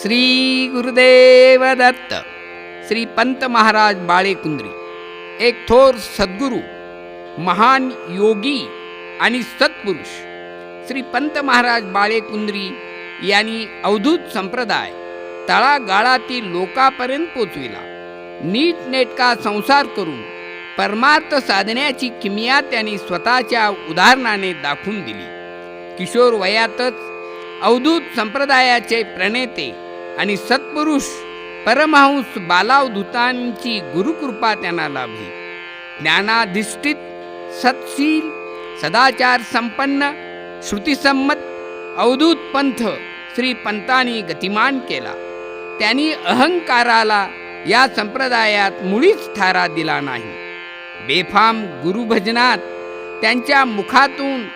श्री गुरुदेव दत्त. श्री पंत महाराज बाळेकुंद्री एक थोर सद्गुरू, महान योगी आणि सत्पुरुष श्री पंत महाराज बाळेकुंद्री यांनी अवधूत संप्रदाय तळागाळातील लोकांपर्यंत पोचविला. नीटनेटका संसार करून परमार्थ साधण्याची किमया त्यांनी स्वतःच्या उदाहरणाने दाखवून दिली. किशोर वयातच अवधूत संप्रदायाचे प्रणेते आणि सत्पुरुष परमहंस बालावधूतांची गुरुकृपा त्यांना लाभली. ज्ञानाधिष्ठित, सत्शील, सदाचार संपन्न, श्रुतिसंमत अवधूत पंथ श्री पंतांनी गतिमान केला. त्यांनी अहंकाराला या संप्रदायात मुळीच थारा दिला नाही. बेफाम गुरुभजनात त्यांच्या मुखातून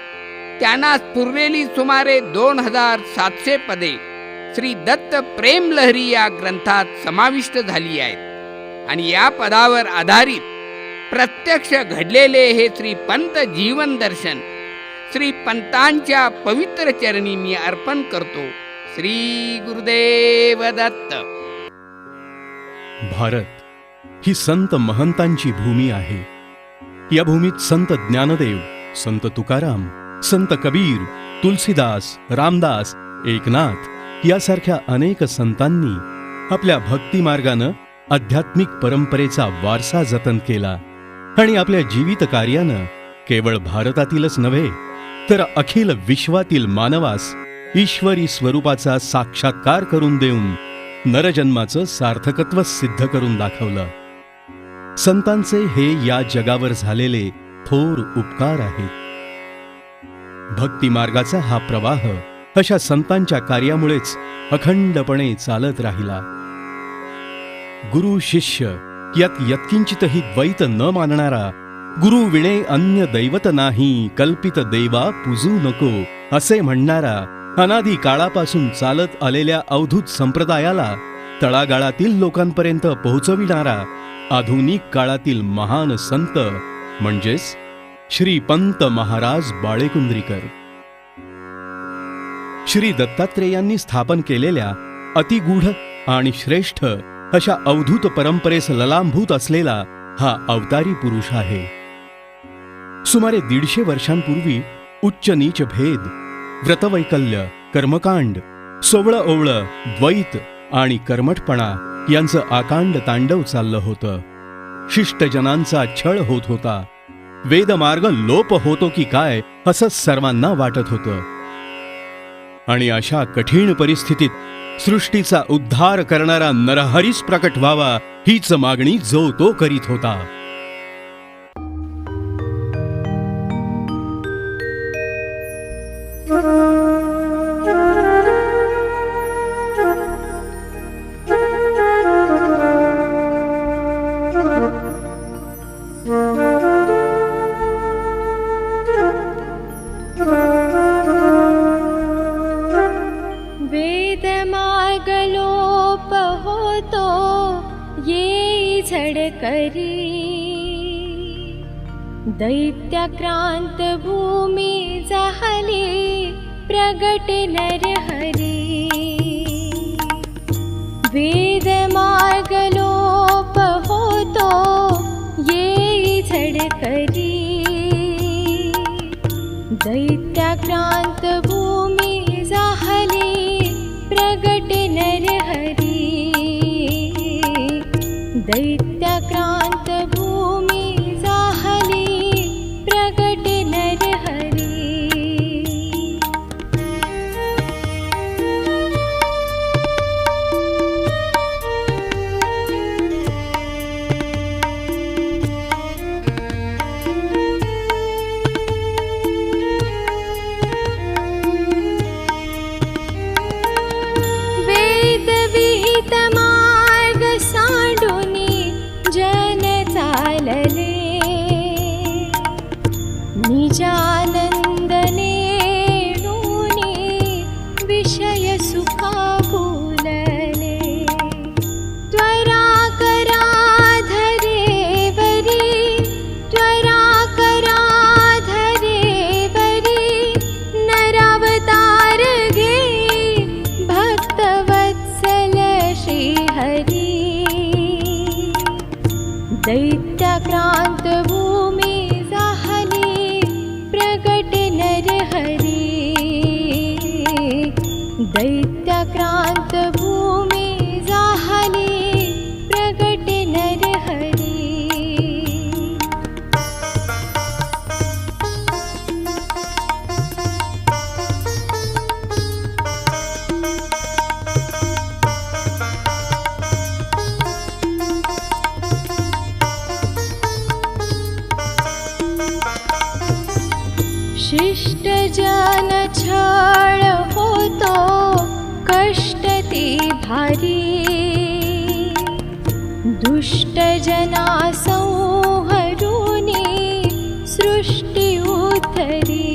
त्यांना स्फुरलेली सुमारे 2700 पदे श्री दत्त प्रेमलहरी या ग्रंथात समाविष्ट झाली आहेत आणि या पदावर आधारित प्रत्यक्ष घडलेले हे श्री पंत जीवन दर्शन श्री पंतांच्या पवित्र चरणी मी अर्पण करतो. श्री गुरुदेव दत्त. भारत ही संत महंतांची भूमी आहे. या भूमीत संत ज्ञानदेव, संत तुकाराम, संत कबीर, तुलसीदास, रामदास, एकनाथ यासारख्या अनेक संतांनी आपल्या भक्ती मार्गानं आध्यात्मिक परंपरेचा वारसा जतन केला आणि आपल्या जीवित कार्यानं केवळ भारतातीलच नव्हे तर अखिल विश्वातील मानवास ईश्वरी स्वरूपाचा साक्षात्कार करून देऊन नरजन्माचं सार्थकत्व सिद्ध करून दाखवलं. संतांचे हे या जगावर झालेले थोर उपकार आहेत. भक्ती मार्गाचा हा प्रवाह अशा संतांच्या कार्यामुळेच अखंडपणे चालत राहिला. गुरु शिष्य यात यत्किंचितही द्वैत न मानणारा, गुरु विणे अन्य दैवत नाही, कल्पित देवा पूजू नको असे म्हणणारा, अनादी काळापासून चालत आलेल्या अवधूत संप्रदायाला तळागाळातील लोकांपर्यंत पोहोचविणारा आधुनिक काळातील महान संत म्हणजेच श्री पंत महाराज बाळेकुंद्रीकर. श्री दत्तात्रेयांनी स्थापन केलेल्या अतिगूढ आणि श्रेष्ठ अशा अवधूत परंपरेस ललांभूत असलेला हा अवतारी पुरुष आहे. सुमारे 150 वर्षांपूर्वी उच्च नीच भेद, व्रतवैकल्य, कर्मकांड, सोवळं ओवळं, द्वैत आणि कर्मठपणा यांचं आकांड तांडव चाललं होतं. शिष्टजनांचा छळ होत होता. वेदमार्ग लोप होतो की काय असं सर्वांना वाटत होतं. आणि अशा कठीण परिस्थितीत सृष्टीचा उद्धार करणारा नरहरीच प्रकट व्हावा हीच मागणी जो तो करीत होता. वेदमार्गलोप होतो ये झडकरी, दैत्याक्रांत भूमी झाली प्रगट नरहरी. वेदमार्गलोप होतो ये झडकरी, दैत्याक्रांत भूमी झाली प्रगट नरहरी. दैत्याक्रांत भूमी झाली प्रगट नरहरी. दैत्याक्रांत भूमी जाहली प्रगट नरहरी दैत्याक्रांत भूमी जाहली प्रगट नरहरी शिष्ट जन छळ होतो कष्ट ते भारी दुष्ट जना संहरुनी सृष्टी उतरी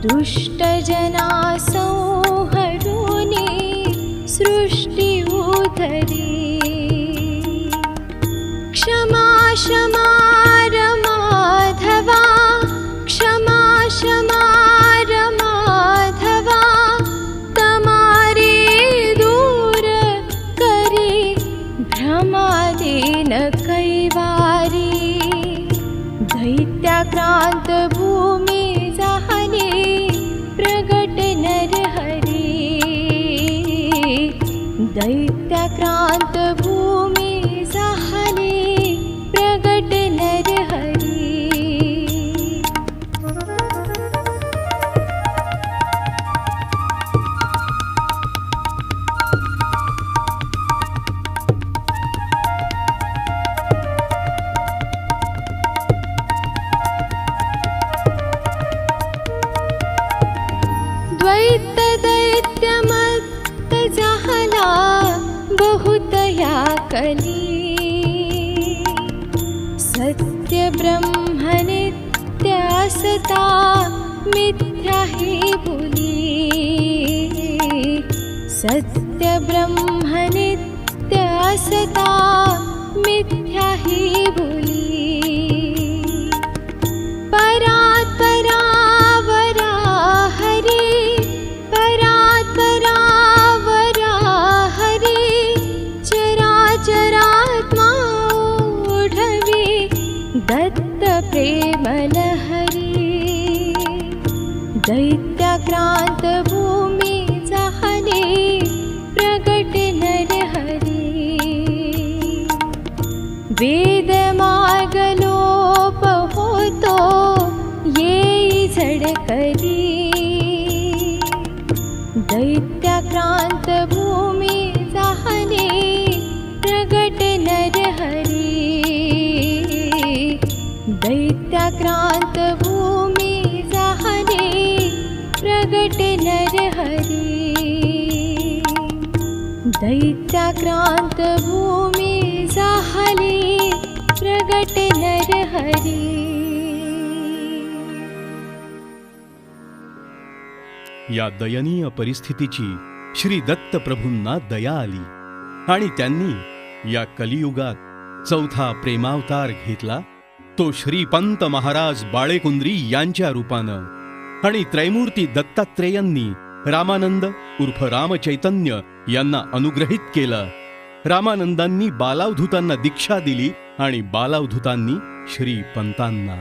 दुष्ट जना संहरुनी सृष्टी उतरी क्षमा क्षमा माधवा क्षमा क्षमा माधवा तमारे दूर करी भ्रमादीन कैवारी दैत्याक्रांत भूमी जाहली प्रगट नरहरी दैत्याक्रांत भूमी जाहली प्रगट नरहरी द्वैत दैत्यमत्त जाहला बहुतया कली सत्य ब्रह्म नित्य असता मिथ्या ही भूली सत्य ब्रह्म नित्य असता मिथ्या ही भूली परात्परावरा हरी परात्परावरा हरी चराचरात्मा ओढवी दत्त प्रेम लहरी दैत्याक्रांत भूमी जाहली प्रगट नरहरी वेद मार्ग लोप होतो येई झडकरी दैत्याक्रांत भूमी जाहली प्रगट नरहरी दैत्याक्रांत भूमी जाहली प्रगट नरहरी दैत्याक्रांत भूमी जाहली प्रगट नरहरी या दयनीय परिस्थितीची श्री दत्त प्रभूंना दया आली आणि त्यांनी या कलियुगात चौथा प्रेमावतार घेतला तो श्रीपंत महाराज बाळेकुंद्री यांच्या रूपानं आणि त्रैमूर्ती दत्तात्रेयांनी रामानंद उर्फ रामचैतन्य यांना अनुग्रहित केलं. रामानंदांनी बालावधूतांना दीक्षा दिली आणि बालावधूतांनी श्रीपंतांना.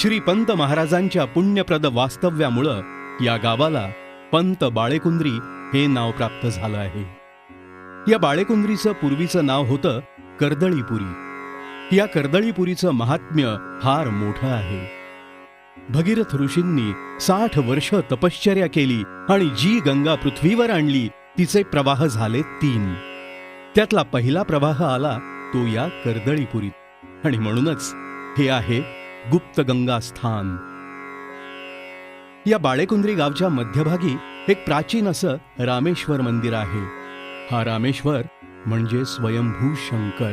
श्रीपंत महाराजांच्या पुण्यप्रद वास्तव्यामुळं या गावाला पंत बाळेकुंद्री हे नाव प्राप्त झालं आहे. या बाळेकुंद्रीचं पूर्वीचं नाव होतं कर्दळीपुरी. या कर्दळीपुरीचं महात्म्य फार मोठं आहे. भगीरथ ऋषींनी 60 वर्ष तपश्चर्या केली आणि जी गंगा पृथ्वीवर आणली तिचे प्रवाह झाले 3. त्यातला पहिला प्रवाह आला तो या कर्दळीपुरीत आणि म्हणूनच हे आहे गुप्त गंगा स्थान. या बाळेकुंद्री गावच्या मध्यभागी एक प्राचीन असं रामेश्वर मंदिर आहे. हा रामेश्वर म्हणजे स्वयंभू शंकर.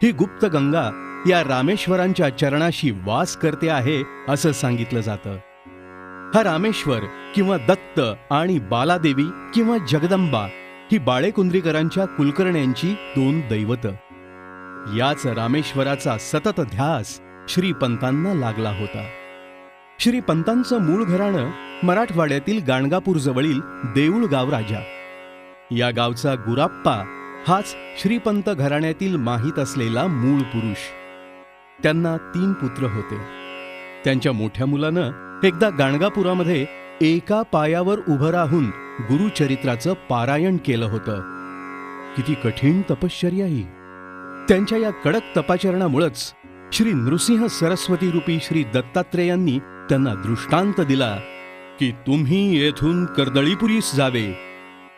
ही गुप्त गंगा या रामेश्वरांच्या चरणाशी वास करते आहे असं सांगितलं जातं. हा रामेश्वर किंवा दत्त आणि बालादेवी किंवा जगदंबा ही बाळेकुंद्रीकरांच्या कुलकर्ण्यांची 2 दैवत. याच रामेश्वराचा सतत ध्यास श्रीपंतांना लागला होता. श्रीपंतांचं मूळ घराणं मराठवाड्यातील गाणगापूर जवळील देऊळ गाव राजा. या गावचा गुराप्पा हाच श्रीपंत घराण्यातील माहीत असलेला मूळ पुरुष. त्यांना 3 पुत्र होते. त्यांच्या मोठ्या मुलानं एकदा गाणगापुरामध्ये एका पायावर उभं राहून गुरुचरित्राचं पारायण केलं होतं. किती कठीण तपश्चर्या ही. त्यांच्या या कडक तपाचरणामुळेच श्री नृसिंह सरस्वती रूपी श्री दत्तात्रेयांनी त्यांना दृष्टांत दिला की तुम्ही येथून कर्दळीपुरीस जावे,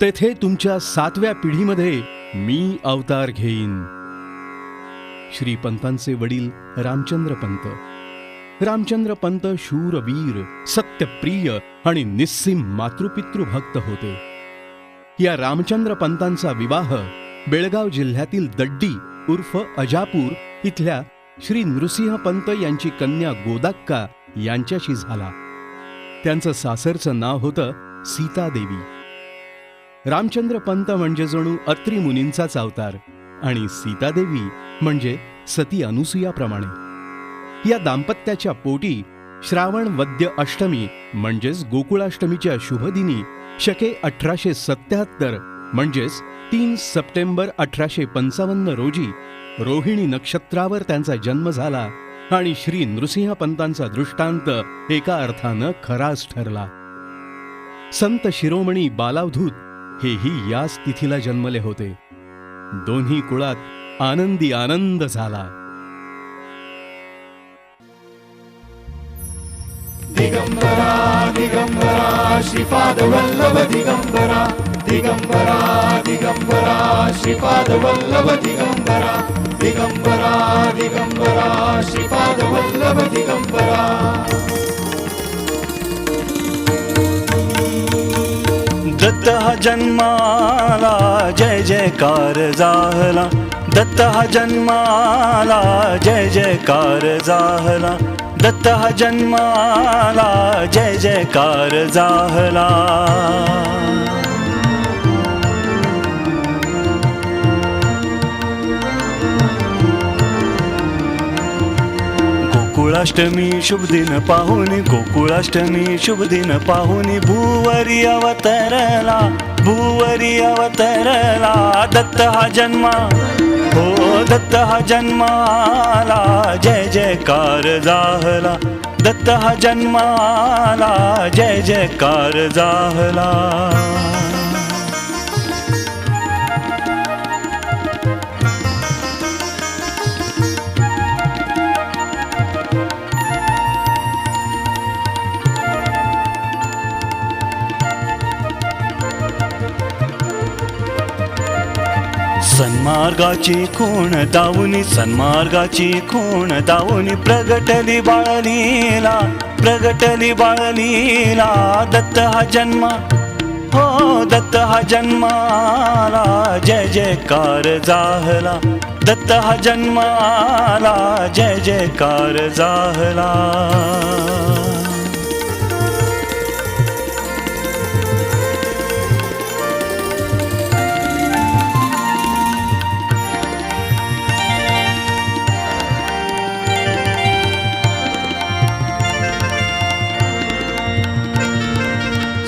तेथे तुमच्या 7व्या पिढीमध्ये मी अवतार घेईन. श्रीपंतांचे वडील रामचंद्र पंत. रामचंद्र पंत शूरवीर, सत्यप्रिय आणि निस्सीम मातृपितृभक्त होते. या रामचंद्र पंतांचा विवाह बेळगाव जिल्ह्यातील दड्डी उर्फ अजापूर इथल्या श्री नृसिंह पंत यांची कन्या गोदाक्का यांच्याशी झाला. त्यांचं सासरचं नाव होतं सीतादेवी. रामचंद्र पंत म्हणजे जणू अत्री मुनींचाच अवतार आणि सीतादेवी म्हणजे सती अनुसुयाप्रमाणे. या दाम्पत्याच्या पोटी श्रावण वद्य अष्टमी म्हणजेच गोकुळाष्टमीच्या शुभदिनी शके 1877 म्हणजेच 3 सप्टेंबर 1855 रोजी रोहिणी नक्षत्रावर त्यांचा जन्म झाला आणि श्री नृसिंह पंतांचा दृष्टांत एका अर्थानं खराच ठरला. संत शिरोमणी बालावधूत हेही याच तिथीला जन्मले होते. दोन्ही कुळात आनंदी आनंद झाला. दिगंबरा दिगंबरा श्रीपाद वल्लभ दिगंबरा दिगंबरा दिगंबरा श्रीपाद वल्लभ दिगंबरा दिगंबरा दिगंबरा श्रीपाद वल्लभ दिगंबरा. दत्त हा जन्माला जय जयकार झाला. दत्त हा जन्माला जय जयकार झाला. दत्त हा जन्माला जय जयकार झाला. गोकुळाष्टमी शुभ दिन पाहुनी, गोकुळाष्टमी शुभ दिन पाहुनी भूवरी अवतरला, भूवरी अवतरला. दत्त हा जन्मा हो दत्त हा जन्माला जय जयकार झाला. दत्त हा जन्माला जय जयकार झाला. सन्मार्गाची खूण दावुनी, सन्मार्गाची खूण दावुनी प्रगटली बाळलीला, प्रगटली बाळलीला. दत्त हा जन्मा हो दत्त हा जन्माला जय जयकार झाला. दत्त हा जन्माला जय जयकार झाला.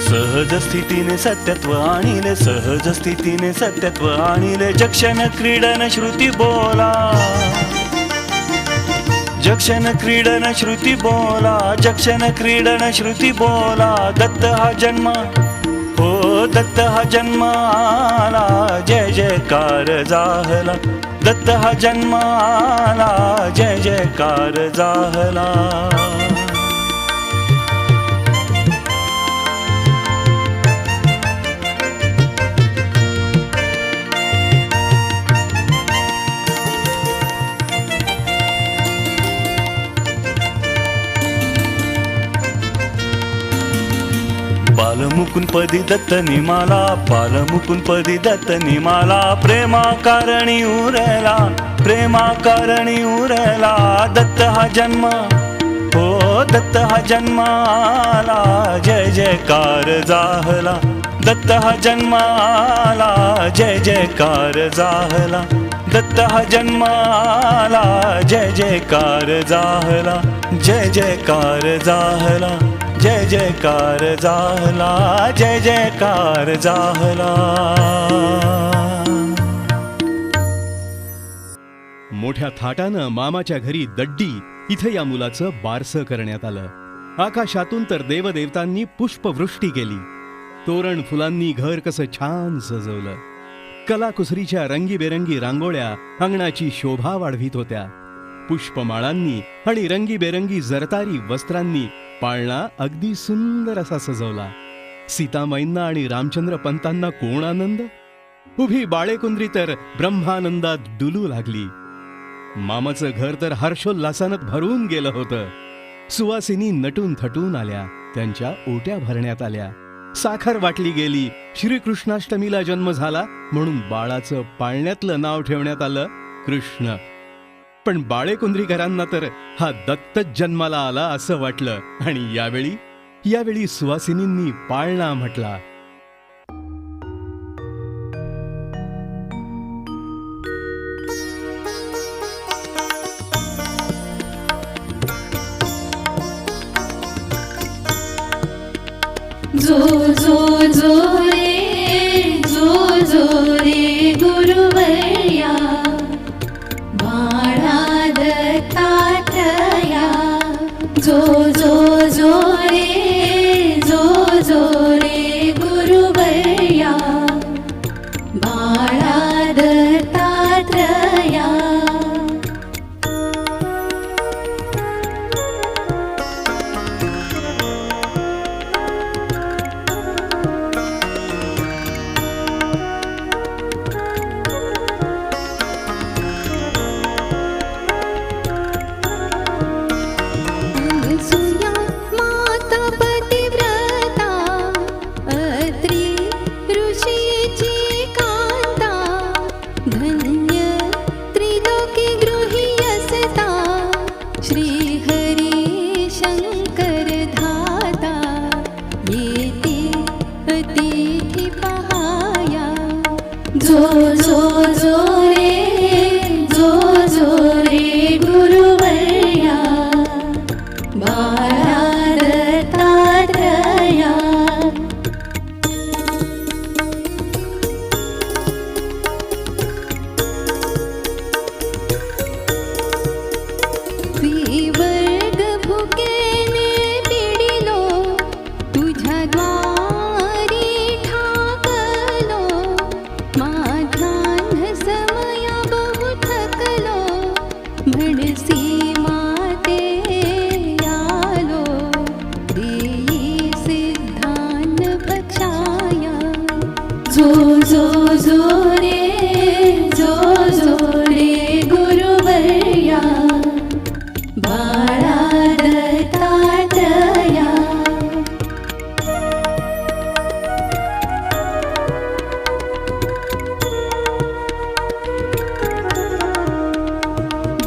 सहज स्थितीने सत्यत्व आणिले, सहज स्थितीने सत्यत्व आणिले. जक्षण क्रीडन श्रुती बोला, जक्षण क्रीडन श्रुती बोला, जक्षण क्रीडन श्रुती बोला. दत्त हा जन्मा हो दत्त हा जन्माला जय जयकार झाला. दत्त हा जन्माला जय जयकार झाला. बालमुकुंदपदी दत्त निमाला, बालमुकुंदपदी दत्त निमाला. प्रेमा कारणी उरला, प्रेमा कारणी उरला. दत्त हा जन्म हो दत्त हा जन्माला जय जयकार झाला. दत्त हा जन्माला जय जयकार झाला. दत्त हा जन्माला जय जयकार झाला. जय जयकार झाला. जय जयकार झाला. जय जयकार झाला. मोठ्या थाटानं मामाच्या घरी दड्डी इथे या मुलाचं बारसं करण्यात आलं. आकाशातून तर देवदेवतांनी पुष्पवृष्टी केली. तोरण फुलांनी घर कसं छान सजवलं. कलाकुसरीच्या रंगीबेरंगी रांगोळ्या अंगणाची शोभा वाढवित होत्या. पुष्पमाळांनी आणि रंगीबेरंगी जरतारी वस्त्रांनी पाळणा अगदी सुंदर असा सजवला. सीतामाईंना आणि रामचंद्र पंतांना कोण आनंद. उभी बाळेकुंद्री तर ब्रह्मानंदात डुलू लागली. मामाचं घर तर हर्षोल्लासानं भरून गेलं होतं. सुवासिनी नटून थटून आल्या. त्यांच्या ओट्या भरण्यात आल्या. साखर वाटली गेली. श्रीकृष्णाष्टमीला जन्म झाला म्हणून बाळाचं पाळण्यातलं नाव ठेवण्यात आलं कृष्ण. पण बाळेकुंद्रीकरांना तर हा दत्तच जन्माला आला असं वाटलं. आणि यावेळी सुवासिनींनी पाळणा म्हटला. जो रे गुरुवर्या बाळा दत्तात्रया. जो रे गुरुवर्या बाळा दत्तात्रया. सुया माता पतिव्रता अत्री ऋषीची कांता. धन्य त्रिलोकी गृही असता श्रीहरी शंकर धाता. येते अतिथी पहाया. जो रे गुरुवर्या बाळा दत्तात्रया. त्रिवर्ग भुकेने पिडिलो तुझ्या द्वारी ठाकलो. माध्यान्ह समया बहु थकलो म्हणसी माते आलो. देई सिद्धांत पक्षाया. जो रे गुरुवर्या बाळा दत्तात्रया.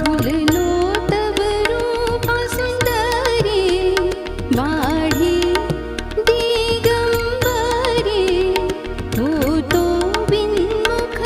भुललो तव रूपा सुंदरी वाढी दिगंबरी. होतो विन्मुख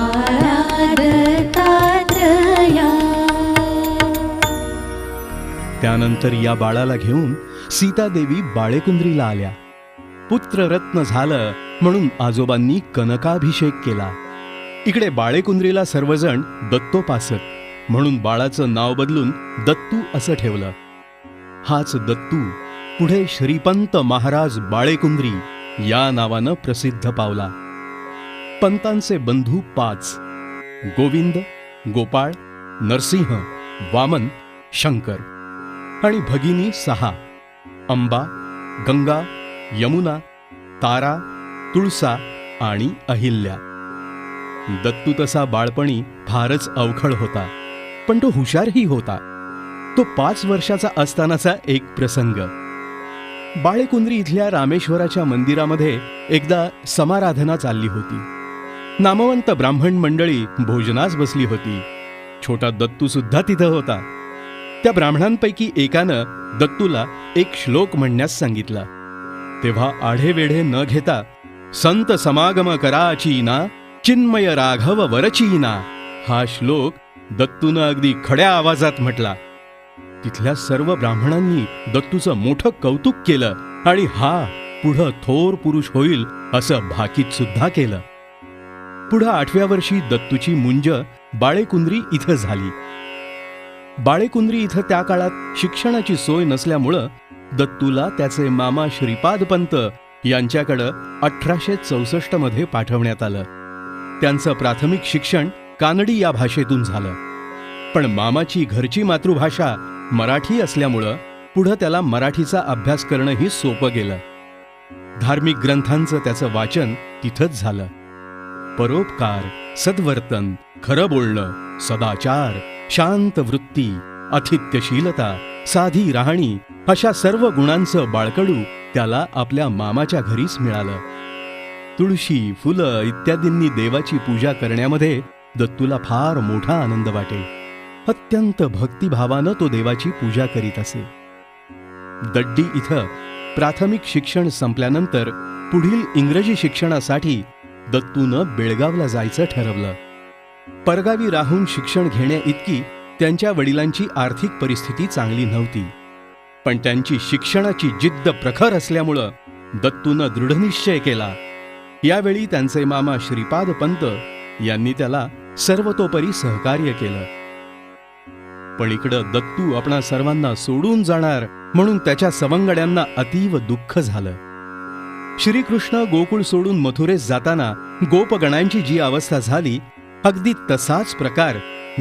बाळा दत्तात्रया. त्यानंतर या बाळाला घेऊन सीतादेवी बाळेकुंद्रीला आल्या. पुत्ररत्न झालं म्हणून आजोबांनी कनकाभिषेक केला. इकडे बाळेकुंद्रीला सर्वजण दत्तोपासक म्हणून बाळाचं नाव बदलून दत्तू असं ठेवलं. हाच दत्तू पुढे श्रीपंत महाराज बाळेकुंद्री या नावानं प्रसिद्ध पावला. पंतांचे बंधू 5, गोविंद, गोपाळ, नरसिंह, वामन, शंकर आणि भगिनी 6, अंबा, गंगा, यमुना, तारा, तुळसा आणि अहिल्या. दत्तू तसा बाळपणी फारच अवखळ होता, पण तो हुशारही होता. तो 5 वर्षाचा असतानाचा एक प्रसंग. बाळेकुंद्री इथल्या रामेश्वराच्या मंदिरामध्ये एकदा समाराधना चालली होती. नामवंत ब्राह्मण मंडळी भोजनास बसली होती. छोटा दत्तू सुद्धा तिथं होता. त्या ब्राह्मणांपैकी एकानं दत्तूला एक श्लोक म्हणण्यास सांगितला. तेव्हा आढेवेढे न घेता संत समागम कराचीना चिन्मय राघव वरचीना हा श्लोक दत्तूनं अगदी खड्या आवाजात म्हटला. तिथल्या सर्व ब्राह्मणांनी दत्तूचं मोठं कौतुक केलं आणि हा पुढं थोर पुरुष होईल असं भाकीत सुद्धा केलं. पुढं 8व्या वर्षी दत्तूची मुंज बाळेकुंद्री इथं झाली. बाळेकुंद्री इथं त्या काळात शिक्षणाची सोय नसल्यामुळं दत्तूला त्याचे मामा श्रीपादपंत यांच्याकडं 1864 मध्ये पाठवण्यात आलं. त्यांचं प्राथमिक शिक्षण कानडी या भाषेतून झालं. पण मामाची घरची मातृभाषा मराठी असल्यामुळं पुढं त्याला मराठीचा अभ्यास करणंही सोपं गेलं. धार्मिक ग्रंथांचं त्याचं वाचन तिथंच झालं. परोपकार, सद्वर्तन, खरं बोलणं, सदाचार, शांत वृत्ती, अथित्यशीलता, साधी राहणी अशा सर्व गुणांचं बाळकडू त्याला आपल्या मामाच्या घरीच मिळालं. तुळशी, फुलं इत्यादींनी देवाची पूजा करण्यामध्ये दत्तूला फार मोठा आनंद वाटे. अत्यंत भक्तिभावानं तो देवाची पूजा करीत असे. दड्डी इथं प्राथमिक शिक्षण संपल्यानंतर पुढील इंग्रजी शिक्षणासाठी दत्तूनं बेळगावला जायचं ठरवलं. परगावी राहून शिक्षण घेण्या इतकी त्यांच्या वडिलांची आर्थिक परिस्थिती चांगली नव्हती. पण त्यांची शिक्षणाची जिद्द प्रखर असल्यामुळं दत्तूनं दृढनिश्चय केला. यावेळी त्यांचे मामा श्रीपादपंत यांनी त्याला सर्वतोपरी सहकार्य केलं. पण इकडं दत्तू आपणा सर्वांना सोडून जाणार म्हणून त्याच्या सवंगड्यांना अतीव दुःख झालं. श्रीकृष्ण गोकुळ सोडून मथुरेस जाताना गोपगणांची जी अवस्था झाली अगदी तसाच प्रकार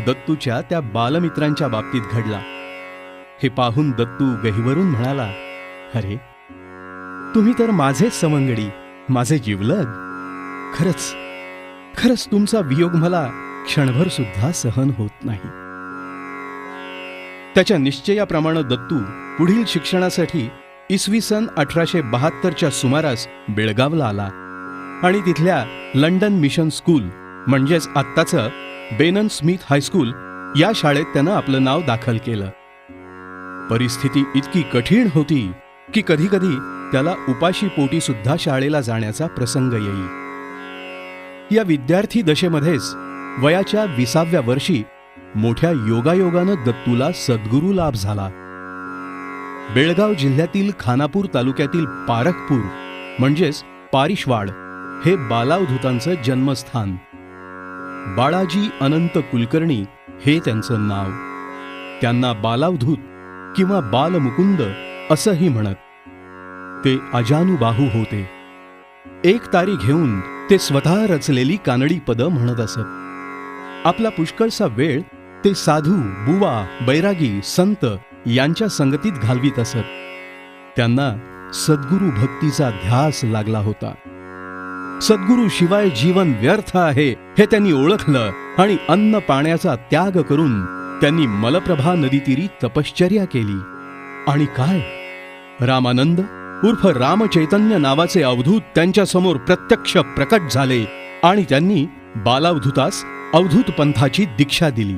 दत्तूच्या त्या बालमित्रांच्या बाबतीत घडला. हे पाहून दत्तू गहिवरून म्हणाला, अरे तुम्ही तर माझे सवंगडी, माझे जिवलग. खरंच खरंच तुमचा वियोग मला क्षणभर सुद्धा सहन होत नाही. त्याच्या निश्चयाप्रमाणे दत्तू पुढील शिक्षणासाठी इसवी सन 1872च्या सुमारास बेळगावला आला आणि तिथल्या लंडन मिशन स्कूल म्हणजेच आत्ताचं बेनन स्मिथ हायस्कूल या शाळेत त्यानं आपलं नाव दाखल केलं. परिस्थिती इतकी कठीण होती की कधी कधी त्याला उपाशी पोटी सुद्धा शाळेला जाण्याचा प्रसंग येई. या विद्यार्थी दशेमध्येच वयाच्या 20व्या वर्षी मोठ्या योगायोगानं दत्तूला सद्गुरू लाभ झाला. बेळगाव जिल्ह्यातील खानापूर तालुक्यातील पारखपूर म्हणजेच पारिशवाड हे बालावधूतांचं जन्मस्थान. बाळाजी अनंत कुलकर्णी हे त्यांचं नाव. त्यांना बालावधूत किंवा बालमुकुंद असंही म्हणत. ते अजानुबाहू होते. एक तारी घेऊन ते स्वतः रचलेली कानडी पदं म्हणत असत. आपला पुष्कळसा वेळ ते साधू, बुवा, बैरागी, संत यांच्या संगतीत घालवीत असत. त्यांना सद्गुरू भक्तीचा ध्यास लागला होता. सद्गुरू शिवाय जीवन व्यर्थ आहे हे त्यांनी ओळखलं आणि अन्न पाण्याचा त्याग करून त्यांनी मलप्रभा नदीतीरी तपश्चर्या केली. आणि काय, रामानंद उर्फ रामचैतन्य नावाचे अवधूत त्यांच्यासमोर प्रत्यक्ष प्रकट झाले आणि त्यांनी बालावधूतास अवधूत पंथाची दीक्षा दिली.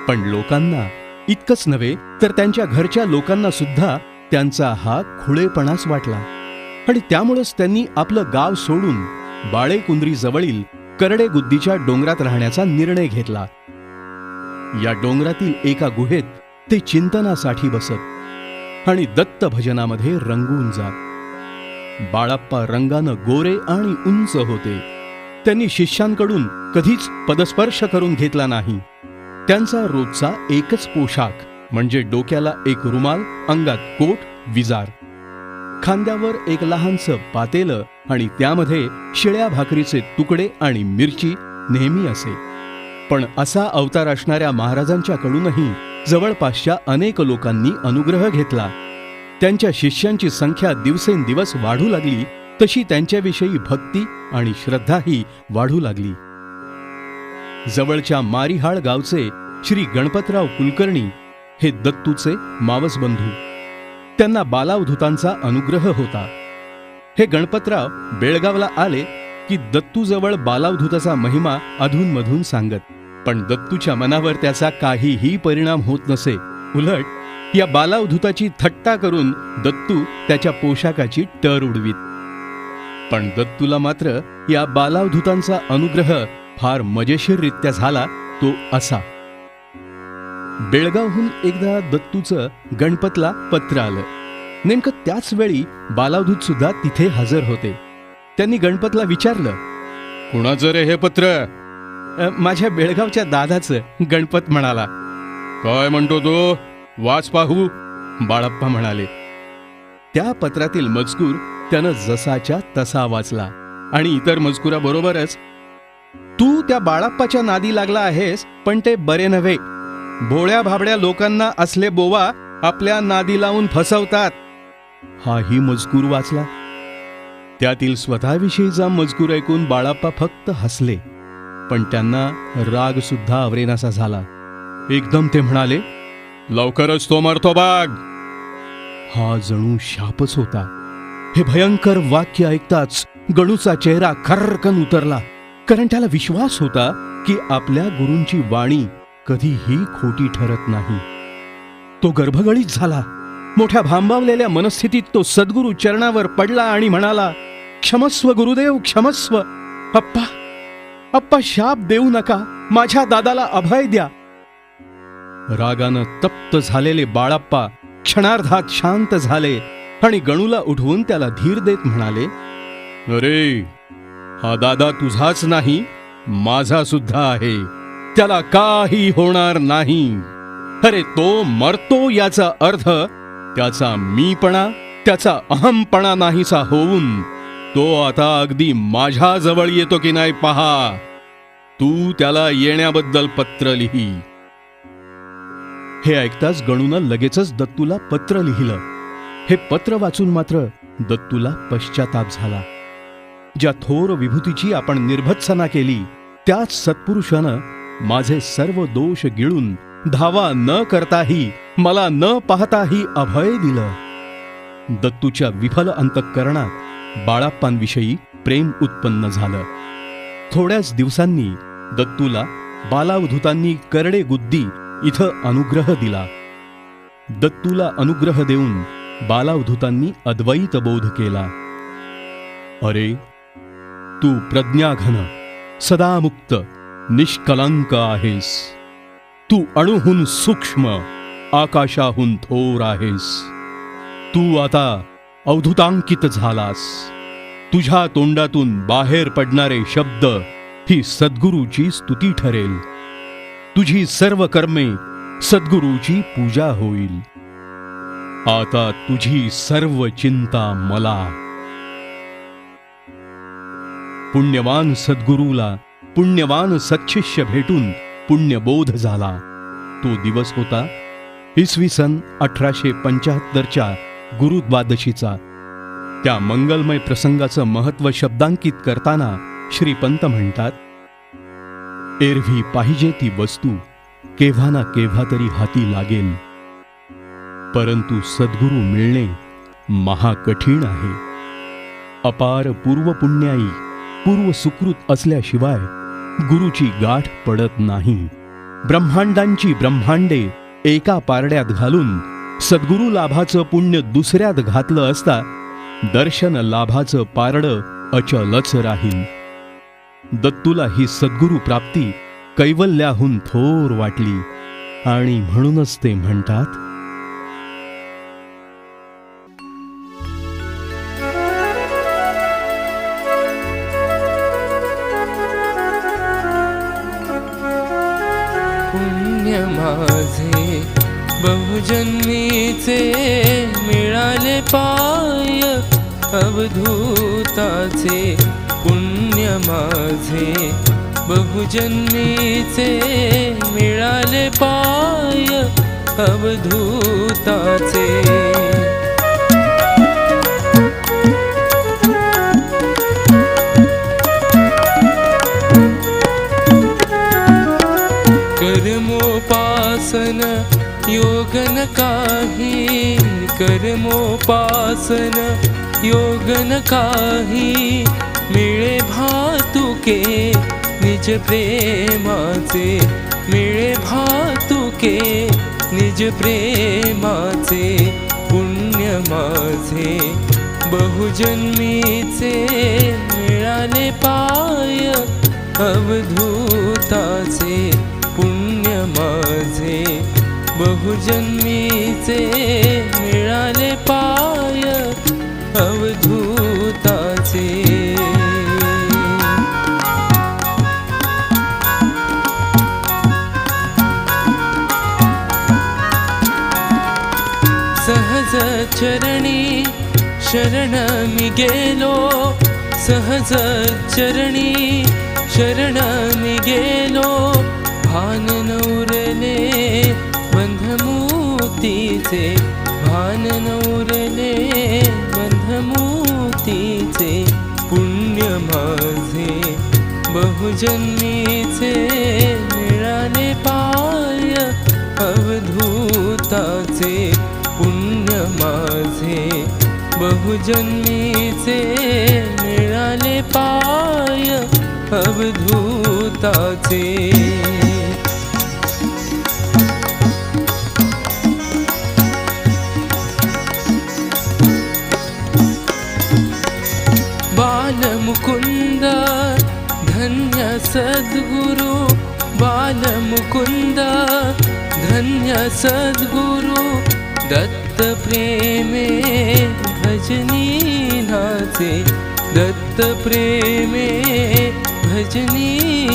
पण लोकांना इतकंच नव्हे तर त्यांच्या घरच्या लोकांना सुद्धा त्यांचा हा खुळेपणाच वाटला आणि त्यामुळेच त्यांनी आपलं गाव सोडून बाळेकुंद्री जवळील करडे गुद्दीच्या डोंगरात राहण्याचा निर्णय घेतला. या डोंगरातील एका गुहेत ते चिंतनासाठी बसत आणि दत्त भजनामध्ये रंगून जात. बाळाप्पा रंगानं गोरे आणि उंच होते. त्यांनी शिष्यांकडून कधीच पदस्पर्श करून घेतला नाही. त्यांचा रोजचा एकच पोशाख म्हणजे डोक्याला एक रुमाल, अंगात कोट, विजार, खांद्यावर एक लहानसं पातेलं आणि त्यामध्ये शिळ्या भाकरीचे तुकडे आणि मिरची नेहमी असे. पण असा अवतार असणाऱ्या महाराजांच्याकडूनही जवळपासच्या अनेक लोकांनी अनुग्रह घेतला. त्यांच्या शिष्यांची संख्या दिवसेंदिवस वाढू लागली तशी त्यांच्याविषयी भक्ती आणि श्रद्धाही वाढू लागली. जवळच्या मारिहाळ गावचे श्री गणपतराव कुलकर्णी हे दत्तूचे मावसबंधू. त्यांना बालावधूतांचा अनुग्रह होता. हे गणपतराव बेळगावला आले की दत्तूजवळ बालावधूताचा महिमा अधूनमधून सांगत. पण दत्तूच्या मनावर त्याचा काहीही परिणाम होत नसे. उलट या बालावधूताची थट्टा करून दत्तू त्याच्या पोशाखाची टर उडवीत. पण दत्तूला मात्र या बालावधूतांचा अनुग्रह फार मजेशीररित्या झाला तो असा. बेळगावहून एकदा दत्तूचं गणपतला पत्र आलं. नेमकं त्याच वेळी बालावधूत सुद्धा तिथे हजर होते. त्यांनी गणपतला विचारलं, कुणाचं रे हे पत्र? माझ्या बेळगावच्या दादाचं. गणपत म्हणाला. काय म्हणतो तो? वाच पाहू. बाळाप्पा म्हणाले. त्या पत्रातील मजकूर त्यानं जसाच्या तसा वाचला आणि इतर मजकुराबरोबरच, तू त्या बाळाप्पाच्या नादी लागला आहेस, पण ते बरे नव्हे. भोळ्या भाबड्या लोकांना असले बोवा आपल्या नादी लावून फसवतात, हाही मजकूर वाचला. त्यातील स्वतःविषयीचा मजकूर ऐकून बाळाप्पा फक्त हसले, पण त्यांना राग सुद्धा आवरेनासा झाला. एकदम ते म्हणाले, लवकरच तो मरतो बाग. हा जणू शापच होता. हे भयंकर वाक्य ऐकताच गणूचा चेहरा खर्रकन उतरला. कारण त्याला विश्वास होता की आपल्या गुरूंची वाणी कधीही खोटी ठरत नाही. तो गर्भगळीत झाला. मोठ्या भांबावलेल्या मनस्थितीत तो सद्गुरू चरणावर पडला आणि म्हणाला, क्षमस्व गुरुदेव, क्षमस्व. अप्पा, अप्पा, शाप देऊ नका. माझ्या दादाला अभय द्या. रागानं तप्त झालेले बाळाप्पा क्षणार्धात शांत झाले आणि गणूला उठवून त्याला धीर देत म्हणाले, अरे, हा दादा तुझाच नाही, माझा सुद्धा आहे. त्याला काही होणार नाही. अरे, तो मरतो याचा अर्थ त्याचा मीपणा, त्याचा अहमपणा नाहीसा होऊन तो आता अगदी माझ्या जवळ येतो की नाही पहा. तू त्याला येण्याबद्दल पत्र लिही. हे ऐकताच गणूनं लगेचच दत्तूला पत्र लिहिलं. हे पत्र वाचून मात्र दत्तूला पश्चाताप झाला. ज्या थोर विभूतीची आपण निर्भत्सना केली त्याच सत्पुरुषानं माझे सर्व दोष गिळून धावा न करताही, मला न पाहताही अभय दिलं. दत्तूच्या विफल अंतःकरणात बाळाप्पांविषयी प्रेम उत्पन्न झालं. थोड्याच दिवसांनी दत्तूला बालावधूतांनी करडे गुद्दी इथं अनुग्रह दिला. दत्तूला अनुग्रह देऊन बालावधूतांनी अद्वैत बोध केला. अरे, तू प्रज्ञाघन, सदामुक्त, निष्कलंक आहेस. तू अणुहून सूक्ष्म, आकाशाहून थोर आहेस. तू आता अवधूतांकित झालास. तुझ्या तोंडातून बाहेर पडणारे शब्द ही सद्गुरूची स्तुती ठरेल. तुझी सर्व कर्मे सद्गुरूची पूजा होईल. आता तुझी सर्व चिंता मला. पुण्यवान सद्गुरूला पुण्यवान सच्छिष्य भेटून पुण्यबोध झाला. तो दिवस होता इसवी सन 1875च्या गुरुद्वादशीचा. त्या मंगलमय प्रसंगाचं महत्त्व शब्दांकित करताना श्रीपंत म्हणतात, एरवी पाहिजे ती वस्तू केव्हा ना केव्हा तरी हाती लागेल, परंतु सद्गुरू मिळणे महाकठीण आहे. अपार पूर्वपुण्याई, पूर्वसुकृत असल्याशिवाय गुरुची गाठ पडत नाही. ब्रह्मांडांची ब्रह्मांडे एका पारड्यात घालून सद्गुरू लाभाचं पुण्य दुसऱ्यात घातलं असता दर्शन लाभाचं पारडं अचलच राहील. दत्तूला ही सद्गुरू प्राप्ती कैवल्याहून थोर वाटली आणि म्हणूनच ते म्हणतात, पुण्य माझे बहुजन्मीचे मिळाले पाय अवधूताचे. पुण्य माझे बहुजन्मीचे मिळाले पाय अवधूताचे. कर्मोपासन योगन काही, कर्मोपासन योगन काही. मिळे भातुके निज प्रेमाचे, मिळे भातुके निज प्रेमाचे. पुण्य माझे बहुजन्मीचे मिळाले पाय अवधूताचे. पुण्य माझे बहुजन्मीचे मिळाले पाय अवधूताचे. सहज चरणी शरण मी गेलो, सहज चरणी शरण मी गेलो. भान नौरले बंधमुक्तीचे, भान नौरले बंधमुक्तीचे. पुण्य माझे बहुजन्मीचे मिळाले पाय अवधूताचे. पुण्य माझे बहुजन्मीचे मिळाले पाय अवधूताचे. बालमुकुंद धन्य सद्गुरु, बालमुकुंद धन्य सद्गुरु. दत्त प्रेमे भजनी नाचे, दत्त प्रेमे भजनी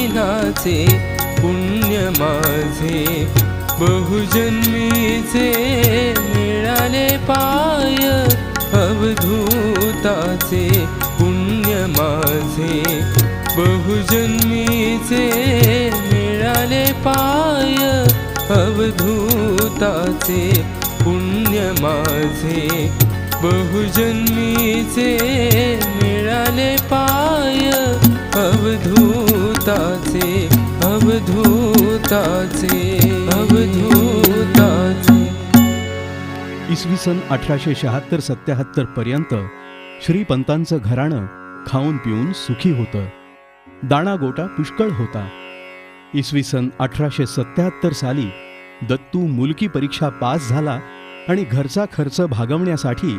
नाचे. पुण्य माझे बहुजन्मीचे मिळाले पाय अवधूताचे. पुण्य माझे बहुजन्मीचे मिळाले पाय अवधूताचे. पुण्य माझे बहुजन्मीचे मिळाले पाय अवधूताचे, अवधूताचे, अवधूताचे. इसवी सन 1876-77 पर्यंत श्रीपंतांचं घराणं खाऊन पिऊन सुखी होतं. दाणागोटा पुष्कळ होता. इसवी सन 1877 साली दत्तू मुलकी परीक्षा पास झाला आणि घरचा खर्च भागवण्यासाठी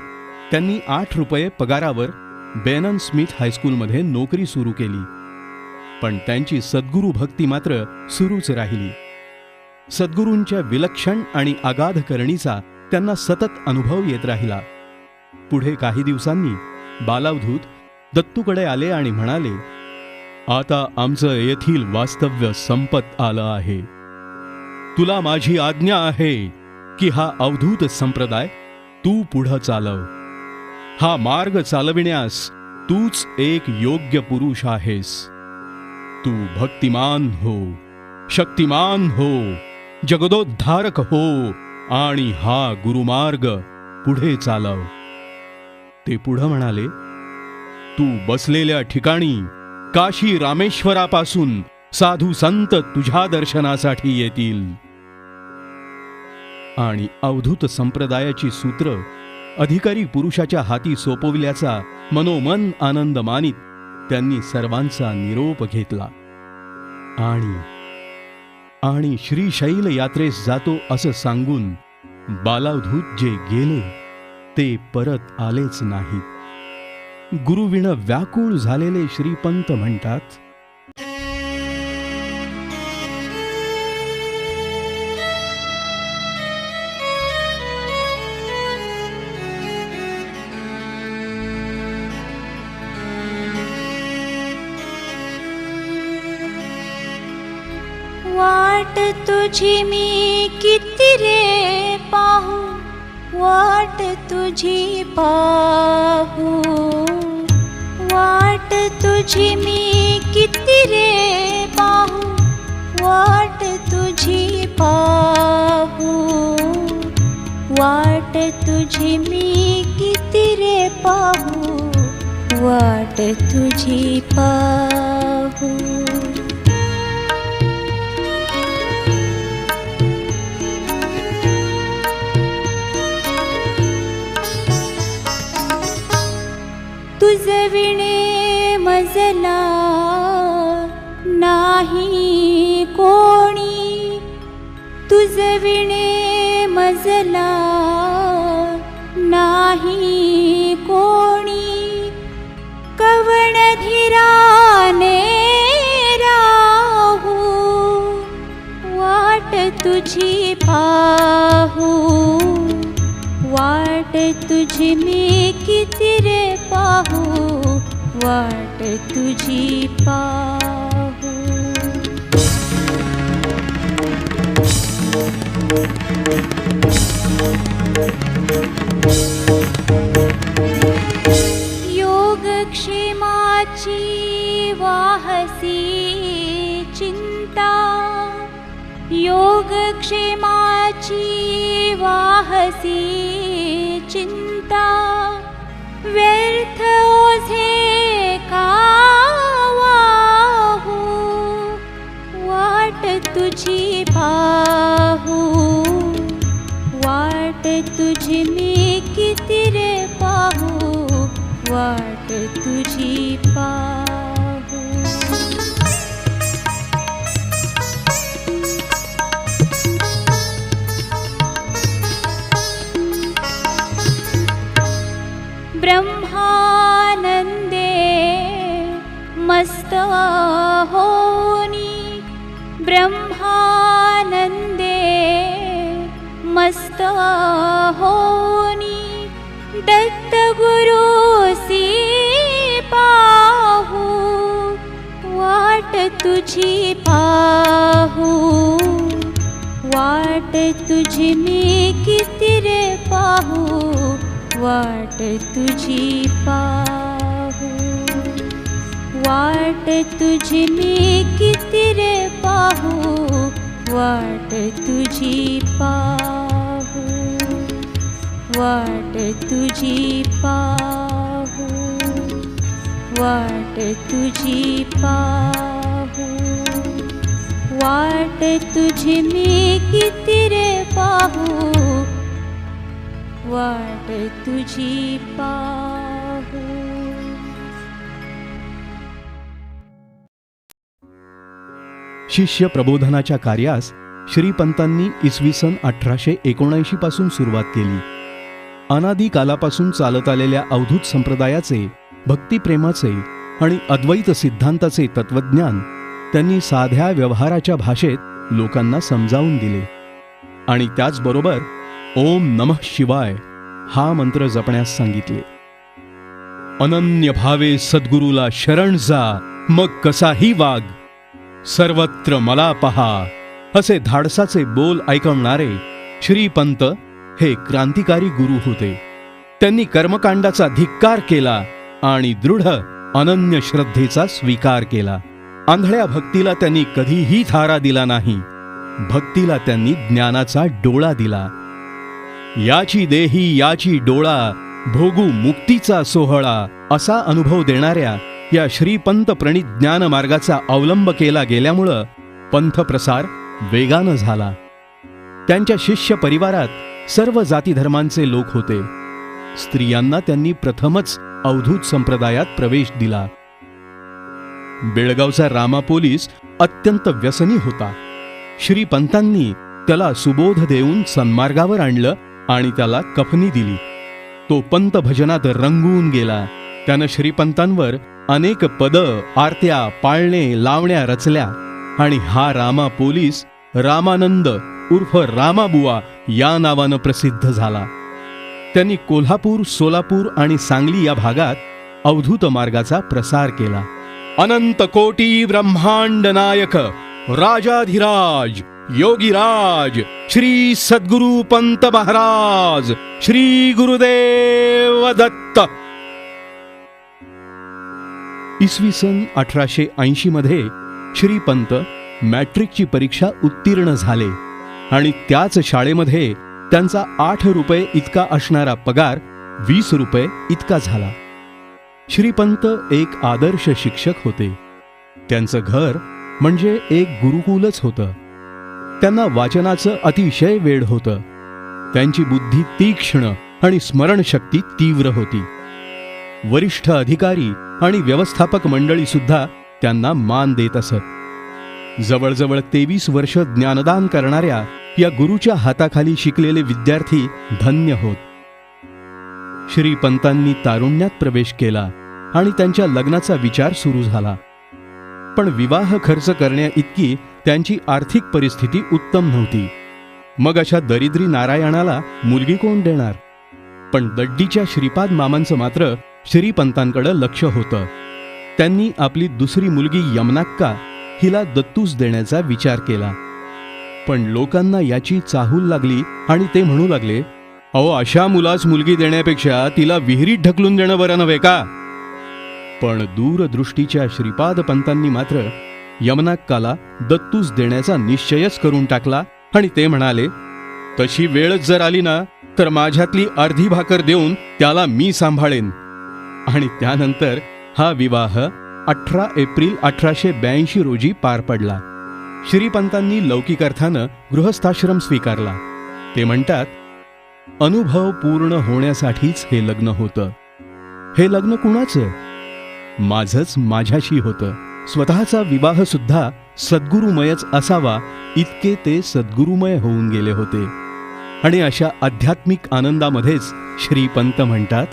त्यांनी 8 रुपये पगारावर बेनन स्मिथ हायस्कूलमध्ये नोकरी सुरू केली. पण त्यांची सद्गुरू भक्ती मात्र सुरूच राहिली. सद्गुरूंच्या विलक्षण आणि अगाध करणीचा त्यांना सतत अनुभव येत राहिला. पुढे काही दिवसांनी बालावधूत दत्तूकडे आले आणि म्हणाले, आता आमचं येथील वास्तव्य संपत आलं आहे. तुला माझी आज्ञा आहे की हा अवधूत संप्रदाय तू पुढं चालव. हा मार्ग चालविण्यास तूच एक योग्य पुरुष आहेस. तू भक्तिमान हो, शक्तिमान हो, जगदोद्धारक हो आणि हा गुरुमार्ग पुढे चालव. ते पुढं म्हणाले, तू बसलेल्या ठिकाणी काशी रामेश्वरापासून साधू संत तुझ्या दर्शनासाठी येतील. आणि अवधूत संप्रदायाची सूत्र अधिकारी पुरुषाच्या हाती सोपविल्याचा मनोमन आनंद मानित त्यांनी सर्वांचा निरोप घेतला आणि श्रीशैल यात्रेस जातो असं सांगून बालावधूत जे गेले ते परत आलेच नाहीत. गुरुविण व्याकुळ झालेले श्रीपंत म्हणतात, वाट तुझी मी किती रे पाहू, वाट तुझी पाहू, वाट तुझी मी किती रे पाहू, वाट तुझी पाहू, वाट तुझी मी किती रे पाहू, वाट तुझी पाहू. तुझ विणे मजला नाही कोणी, तुझ विणे मजला नाही कोणी, कवण धीराने राहू, वाट तुझी पाहू, वाट तुझी मी किती रे पाहू, वाट तुझी पाहू. योगक्षेमाची वाहसी चिंता, योगक्षेमाची वाहसी चिंता, व्यर्थ ओझे का वाहू, वाट तुझी पाहू, वाट तुझी मी किती रे पाहू, वाट तुझी पाहू. ब्रह्मानंदे मस्त होनी, ब्रह्मानंदे मस्त होनी, दत्त गुरुसी पाहू, वाट तुझी पाहू, वाट तुझी मी किती रे पाहू, वाट तुझी पाहू, वाट तुझी मी किती रे पाहू, वाट तुझी पाहू, वाट तुझी पाहू, वाट तुझी पाहू, वाट तुझी मी किती रे पाहू, वाट तुझी पाहू. शिष्य प्रबोधनाच्या कार्यास श्रीपंतांनी इसवी सन 1879 पासून सुरुवात केली. अनादी कालापासून चालत आलेल्या अवधूत संप्रदायाचे, भक्तिप्रेमाचे आणि अद्वैत सिद्धांताचे तत्वज्ञान त्यांनी साध्या व्यवहाराच्या भाषेत लोकांना समजावून दिले आणि त्याचबरोबर ओम नमः शिवाय हा मंत्र जपण्यास सांगितले. अनन्य भावे सद्गुरूला शरण जा, मग कसाही वाग, सर्वत्र मला पहा, असे धाडसाचे बोल ऐकवणारे श्रीपंत हे क्रांतिकारी गुरु होते. त्यांनी कर्मकांडाचा धिक्कार केला आणि दृढ अनन्य श्रद्धेचा स्वीकार केला. आंधळ्या भक्तीला त्यांनी कधीही थारा दिला नाही. भक्तीला त्यांनी ज्ञानाचा डोळा दिला. याची देही याची डोळा, भोगू मुक्तीचा सोहळा, असा अनुभव देणाऱ्या या श्रीपंत प्रणित ज्ञान मार्गाचा अवलंब केला गेल्यामुळं पंथप्रसार वेगानं झाला. त्यांच्या शिष्य परिवारात सर्व जाती धर्मांचे लोक होते. स्त्रियांना त्यांनी प्रथमच अवधूत संप्रदायात प्रवेश दिला. बेळगावचा रामा पोलीस अत्यंत व्यसनी होता. श्रीपंतांनी त्याला सुबोध देऊन सन्मार्गावर आणलं आणि त्याला कफनी दिली. तो पंत भजनात रंगून गेला. त्यानं श्रीपंतांवर अनेक पद, आरत्या, पाळणे, लावण्या रचल्या आणि हा रामा पोलीस रामानंद उर्फ रामाबुवा या नावानं प्रसिद्ध झाला. त्यांनी कोल्हापूर, सोलापूर आणि सांगली या भागात अवधूत मार्गाचा प्रसार केला. अनंत कोटी ब्रह्मांड नायक राजाधिराज योगीराज श्री सद्गुरु पंत महाराज श्री गुरुदेव दत्त. इसवी सन 1880 मध्ये श्रीपंत मॅट्रिकची परीक्षा उत्तीर्ण झाले आणि त्याच शाळेमध्ये त्यांचा 8 रुपये इतका असणारा पगार 20 रुपये इतका झाला. श्रीपंत एक आदर्श शिक्षक होते. त्यांचं घर म्हणजे एक गुरुकुलच होतं. त्यांना वाचनाचं अतिशय वेड होतं. त्यांची बुद्धी तीक्ष्ण आणि स्मरणशक्ती तीव्र होती. वरिष्ठ अधिकारी आणि व्यवस्थापक मंडळी सुद्धा त्यांना मान देत असत. जवळजवळ 23 वर्ष ज्ञानदान करणाऱ्या या गुरुच्या हाताखाली शिकलेले विद्यार्थी धन्य होत. श्रीपंतांनी तारुण्यात प्रवेश केला आणि त्यांच्या लग्नाचा विचार सुरू झाला. पण विवाह खर्च करण्या इतकी त्यांची आर्थिक परिस्थिती उत्तम नव्हती. मग अशा दरिद्री नारायणाला मुलगी कोण देणार? पण दड्डीच्या श्रीपाद मामांचं मात्र श्रीपंतांकडे लक्ष होतं. त्यांनी आपली दुसरी मुलगी यमनाक्का हिला दत्तूस देण्याचा विचार केला. पण लोकांना याची चाहूल लागली आणि ते म्हणू लागले, अहो, अशा मुलास मुलगी देण्यापेक्षा तिला विहिरीत ढकलून देणं बरं नव्हे का? पण दूरदृष्टीच्या श्रीपाद पंतांनी मात्र यमनाक्काला दत्तूस देण्याचा निश्चयच करून टाकला आणि ते म्हणाले, तशी वेळच जर आली ना तर माझ्यातली अर्धी भाकर देऊन त्याला मी सांभाळेन. आणि त्यानंतर हा विवाह 18 एप्रिल 1882 रोजी पार पडला. श्रीपंतांनी लौकिक अर्थानं गृहस्थाश्रम स्वीकारला. ते म्हणतात, अनुभव पूर्ण होण्यासाठीच हे लग्न होतं. हे लग्न कुणाचं? माझंच माझ्याशी होतं. स्वतःचा विवाह सुद्धा सद्गुरुमयच असावा इतके ते सद्गुरुमय होऊन गेले होते. आणि अशा आध्यात्मिक आनंदामध्येच श्रीपंत म्हणतात,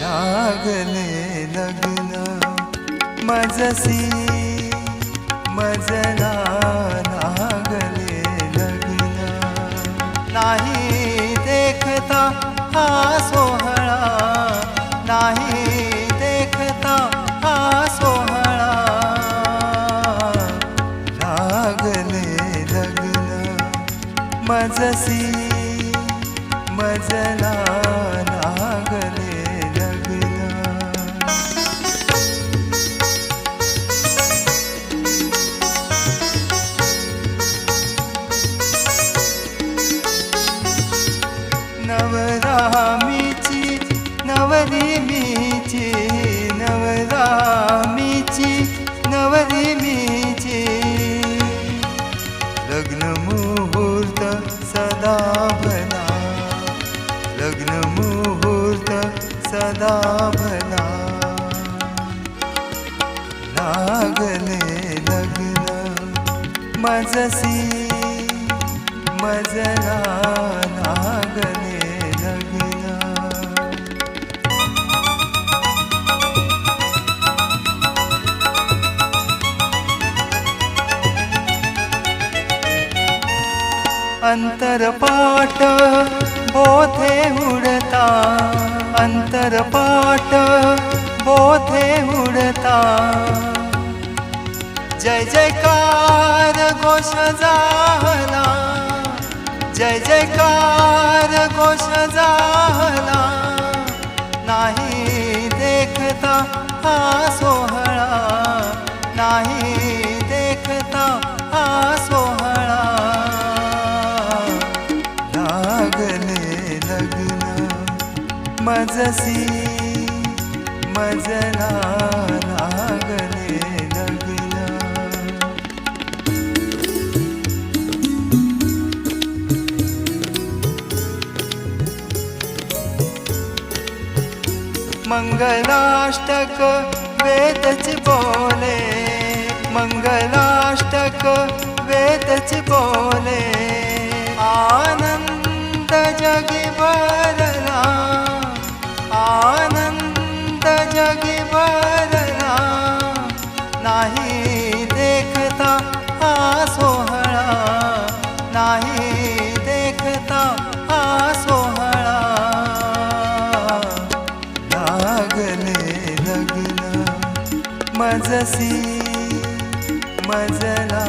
लागले लग्न मजसी मजना, लागले लग्न नाही देखता हा सोहळा, नाही देखता हा सोहळा. लागले लग्न मजसी मजना, लागले नवरामीची नवरी मीची, नवरामीची नवरी मीची. लग्न मुहूर्त सदा भला, लग्न मुहूर्त सदा भला. लागले लग्न मजसी मजना, लागले अंतरपाट बोथे उडता, अंतरपाट बोथे उडता. जय जयकार घोष झाला, जय जयकार घोष झाला. नाही देखता हा सोहळा, नाही देखता हा सोहळा. लागले लग्न मजसी मजना, लागले लग्न. मंगलाष्टक वेदच बोले, मंगलाष्टक वेदच बोले. आनंद जगी भरला, आनंद जगी भरला. नाही देखता हा सोहळा, नाही देखता हा सोहळा. लागले लग्न मजसी मजला,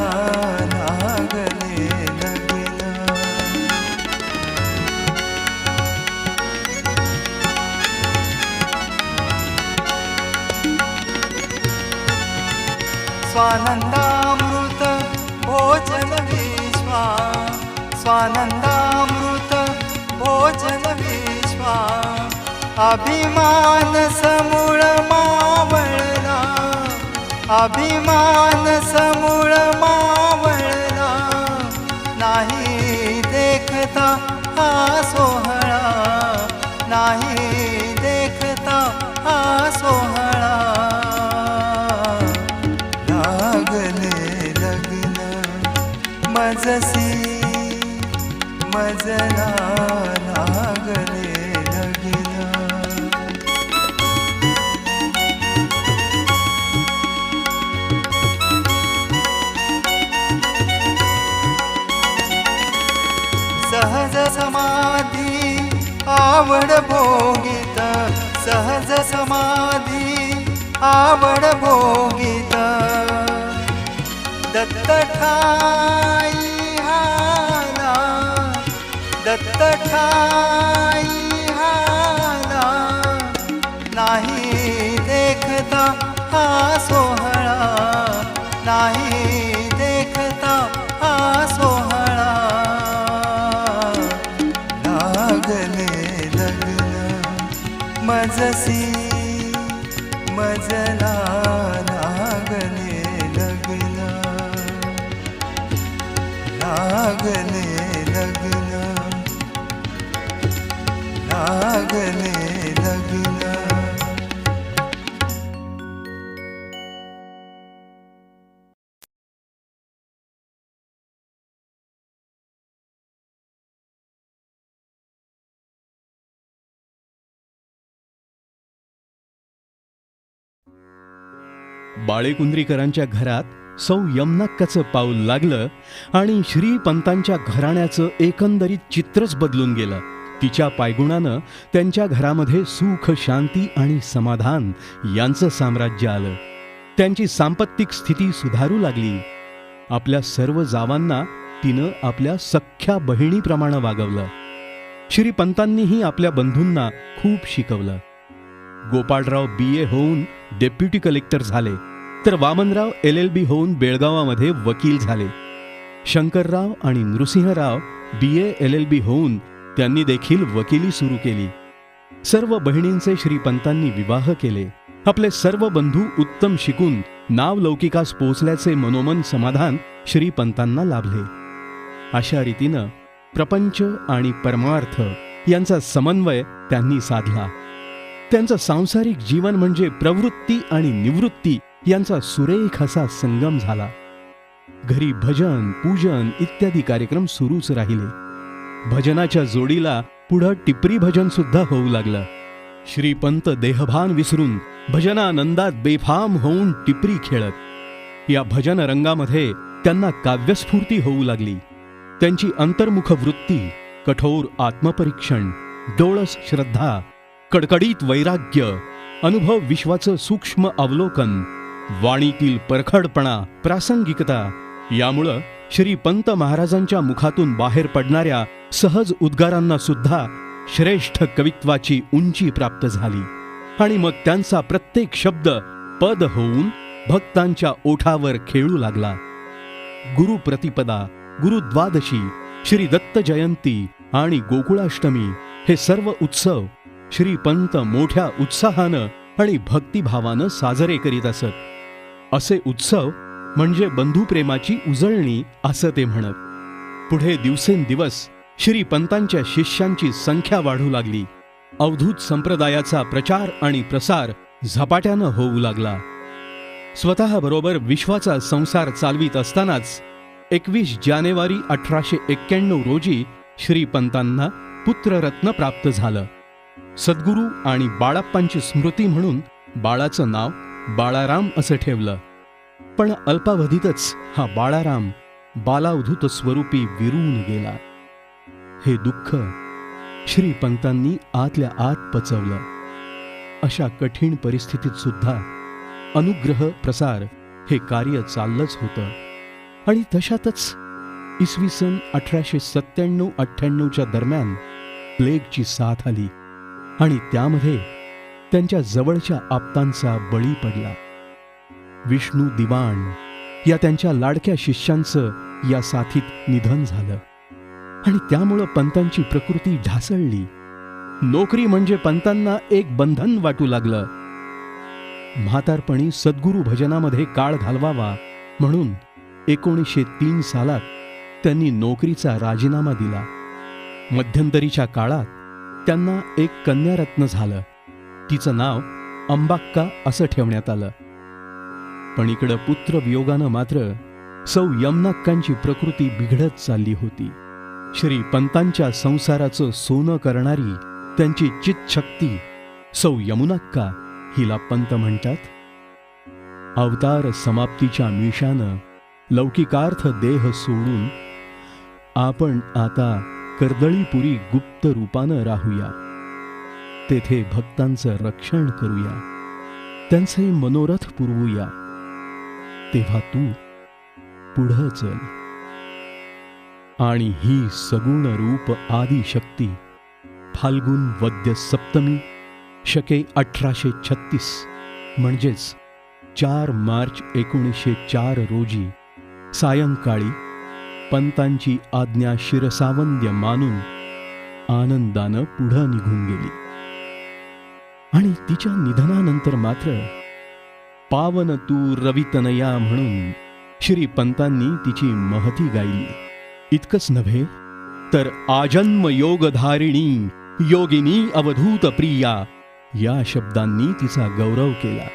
लागले लग्न. स्वानंदामृत भोजन विश्वा, स्वानंदामृत भोजन विश्वा. अभिमान समूळ मावळला, अभिमान समूळ मावळला. नाही देखता हा सोहळा, नाही देखता हा सोहळा. लागले लग्न मजसी मजला, लागले लग्न. सहज समाधी आवड भोगित, सहज समाधी आवड भोगित. दत्त ठाई हाला, दत्त ठाई हाला. नाही देखता हा सोहळा, नाही देखता हा सोहळा. लागले लग्न मजसी मजला, लागले लग्न. लागले लग्न, लागले लग्न. बाळेकुंद्रीकरांच्या घरात सौ यमनक्काचं पाऊल लागलं आणि श्रीपंतांच्या घराण्याचं एकंदरीत चित्रच बदलून गेलं. तिच्या पायगुणानं त्यांच्या घरामध्ये सुख, शांती आणि समाधान यांचं साम्राज्य आलं. त्यांची सांपत्तिक स्थिती सुधारू लागली. आपल्या सर्व जावांना तिनं आपल्या सख्ख्या बहिणीप्रमाणे वागवलं. श्रीपंतांनीही आपल्या बंधूंना खूप शिकवलं. गोपाळराव BA होऊन डेप्युटी कलेक्टर झाले, तर वामनराव LLB होऊन बेळगावामध्ये वकील झाले. शंकरराव आणि नृसिंहराव BA LLB होऊन त्यांनी देखील वकिली सुरू केली. सर्व बहिणींचे श्रीपंतांनी विवाह केले. आपले सर्व बंधू उत्तम शिकून नावलौकिकास पोचल्याचे मनोमन समाधान श्रीपंतांना लाभले. अशा रीतीनं प्रपंच आणि परमार्थ यांचा समन्वय त्यांनी साधला. त्यांचं सांसारिक जीवन म्हणजे प्रवृत्ती आणि निवृत्ती यांचा सुरेख असा संगम झाला. घरी भजन, पूजन इत्यादी कार्यक्रम सुरूच राहिले. भजनाच्या जोडीला पुढं टिपरी भजन सुद्धा होऊ लागलं. श्रीपंत देहभान विसरून भजनानंदात बेफाम होऊन टिपरी खेळत. या भजन रंगामध्ये त्यांना काव्यस्फूर्ती होऊ लागली. त्यांची अंतर्मुख वृत्ती, कठोर आत्मपरीक्षण, डोळस श्रद्धा, कडकडीत वैराग्य, अनुभव विश्वाचं सूक्ष्म अवलोकन, वाणीतील परखडपणा, प्रासंगिकता यामुळं श्रीपंत महाराजांच्या मुखातून बाहेर पडणाऱ्या सहज उद्गारांना सुद्धा श्रेष्ठ कवित्वाची उंची प्राप्त झाली. आणि मग त्यांचा प्रत्येक शब्द पद होऊन भक्तांच्या ओठावर खेळू लागला. गुरुप्रतिपदा, गुरुद्वादशी, श्री दत्त जयंती आणि गोकुळाष्टमी हे सर्व उत्सव श्रीपंत मोठ्या उत्साहानं आणि भक्तिभावानं साजरे करीत असत. असे उत्सव म्हणजे बंधुप्रेमाची उजळणी असं ते म्हणत. पुढे दिवसेंदिवस श्रीपंतांच्या शिष्यांची संख्या वाढू लागली. अवधूत संप्रदायाचा प्रचार आणि प्रसार झपाट्यानं होऊ लागला. स्वतःबरोबर विश्वाचा संसार चालवीत असतानाच 21 जानेवारी 1891 रोजी श्रीपंतांना पुत्ररत्न प्राप्त झालं. सद्गुरू आणि बाळाप्पांची स्मृती म्हणून बाळाचं नाव बाळाराम असं ठेवलं. पण अल्पावधीतच हा बाळाराम बालावधूत स्वरूपी विरून गेला. हे दुःख श्रीपंतांनी आतल्या आत पचवलं. अशा कठीण परिस्थितीत सुद्धा अनुग्रह प्रसार हे कार्य चाललंच होतं. आणि तशातच इसवी सन 1897-98च्या दरम्यान प्लेगची साथ आली आणि त्यामध्ये त्यांच्या जवळच्या आप्तांचा बळी पडला. विष्णू दिवाण या त्यांच्या लाडक्या शिष्यांचं या साथीत निधन झालं आणि त्यामुळं पंतांची प्रकृती ढासळली. नोकरी म्हणजे पंतांना एक बंधन वाटू लागलं. म्हातारपणी सद्गुरू भजनामध्ये काळ घालवावा म्हणून 1903 सालात त्यांनी नोकरीचा राजीनामा दिला. मध्यंतरीच्या काळात त्यांना एक कन्यारत्न झालं. तिचं नाव अंबाक्का असं ठेवण्यात आलं. पण इकडं पुत्रवियोगानं मात्र सौ यमनाक्कांची प्रकृती बिघडत चालली होती. श्री पंतांच्या संसाराचं सोनं करणारी त्यांची चितशक्ती सौ यमुनाक्का हिला पंत म्हणतात. अवतार समाप्तीच्या मिशानं लौकिकार्थ देह सोडून आपण आता कर्दळीपुरी गुप्त रूपानं राहूया. तेथे भक्तांचं रक्षण करूया, त्यांचे मनोरथ पुरवूया. तेव्हा तू पुढं चल. आणि ही सगुण रूप आदिशक्ती फाल्गुन वद्य सप्तमी शके 1836 म्हणजेच 4 मार्च 1904 रोजी सायंकाळी पंतांची आज्ञा शिरसावंद्य मानून आनंदानं पुढं निघून गेली. आणि तिच्या निधनानंतर मात्र पावन तू रवितनया म्हणून श्रीपंतांनी तिची महती गायली. इतकंच नव्हे तर आजन्म योगधारिणी योगिनी अवधूत प्रिया या शब्दांनी तिचा गौरव केला.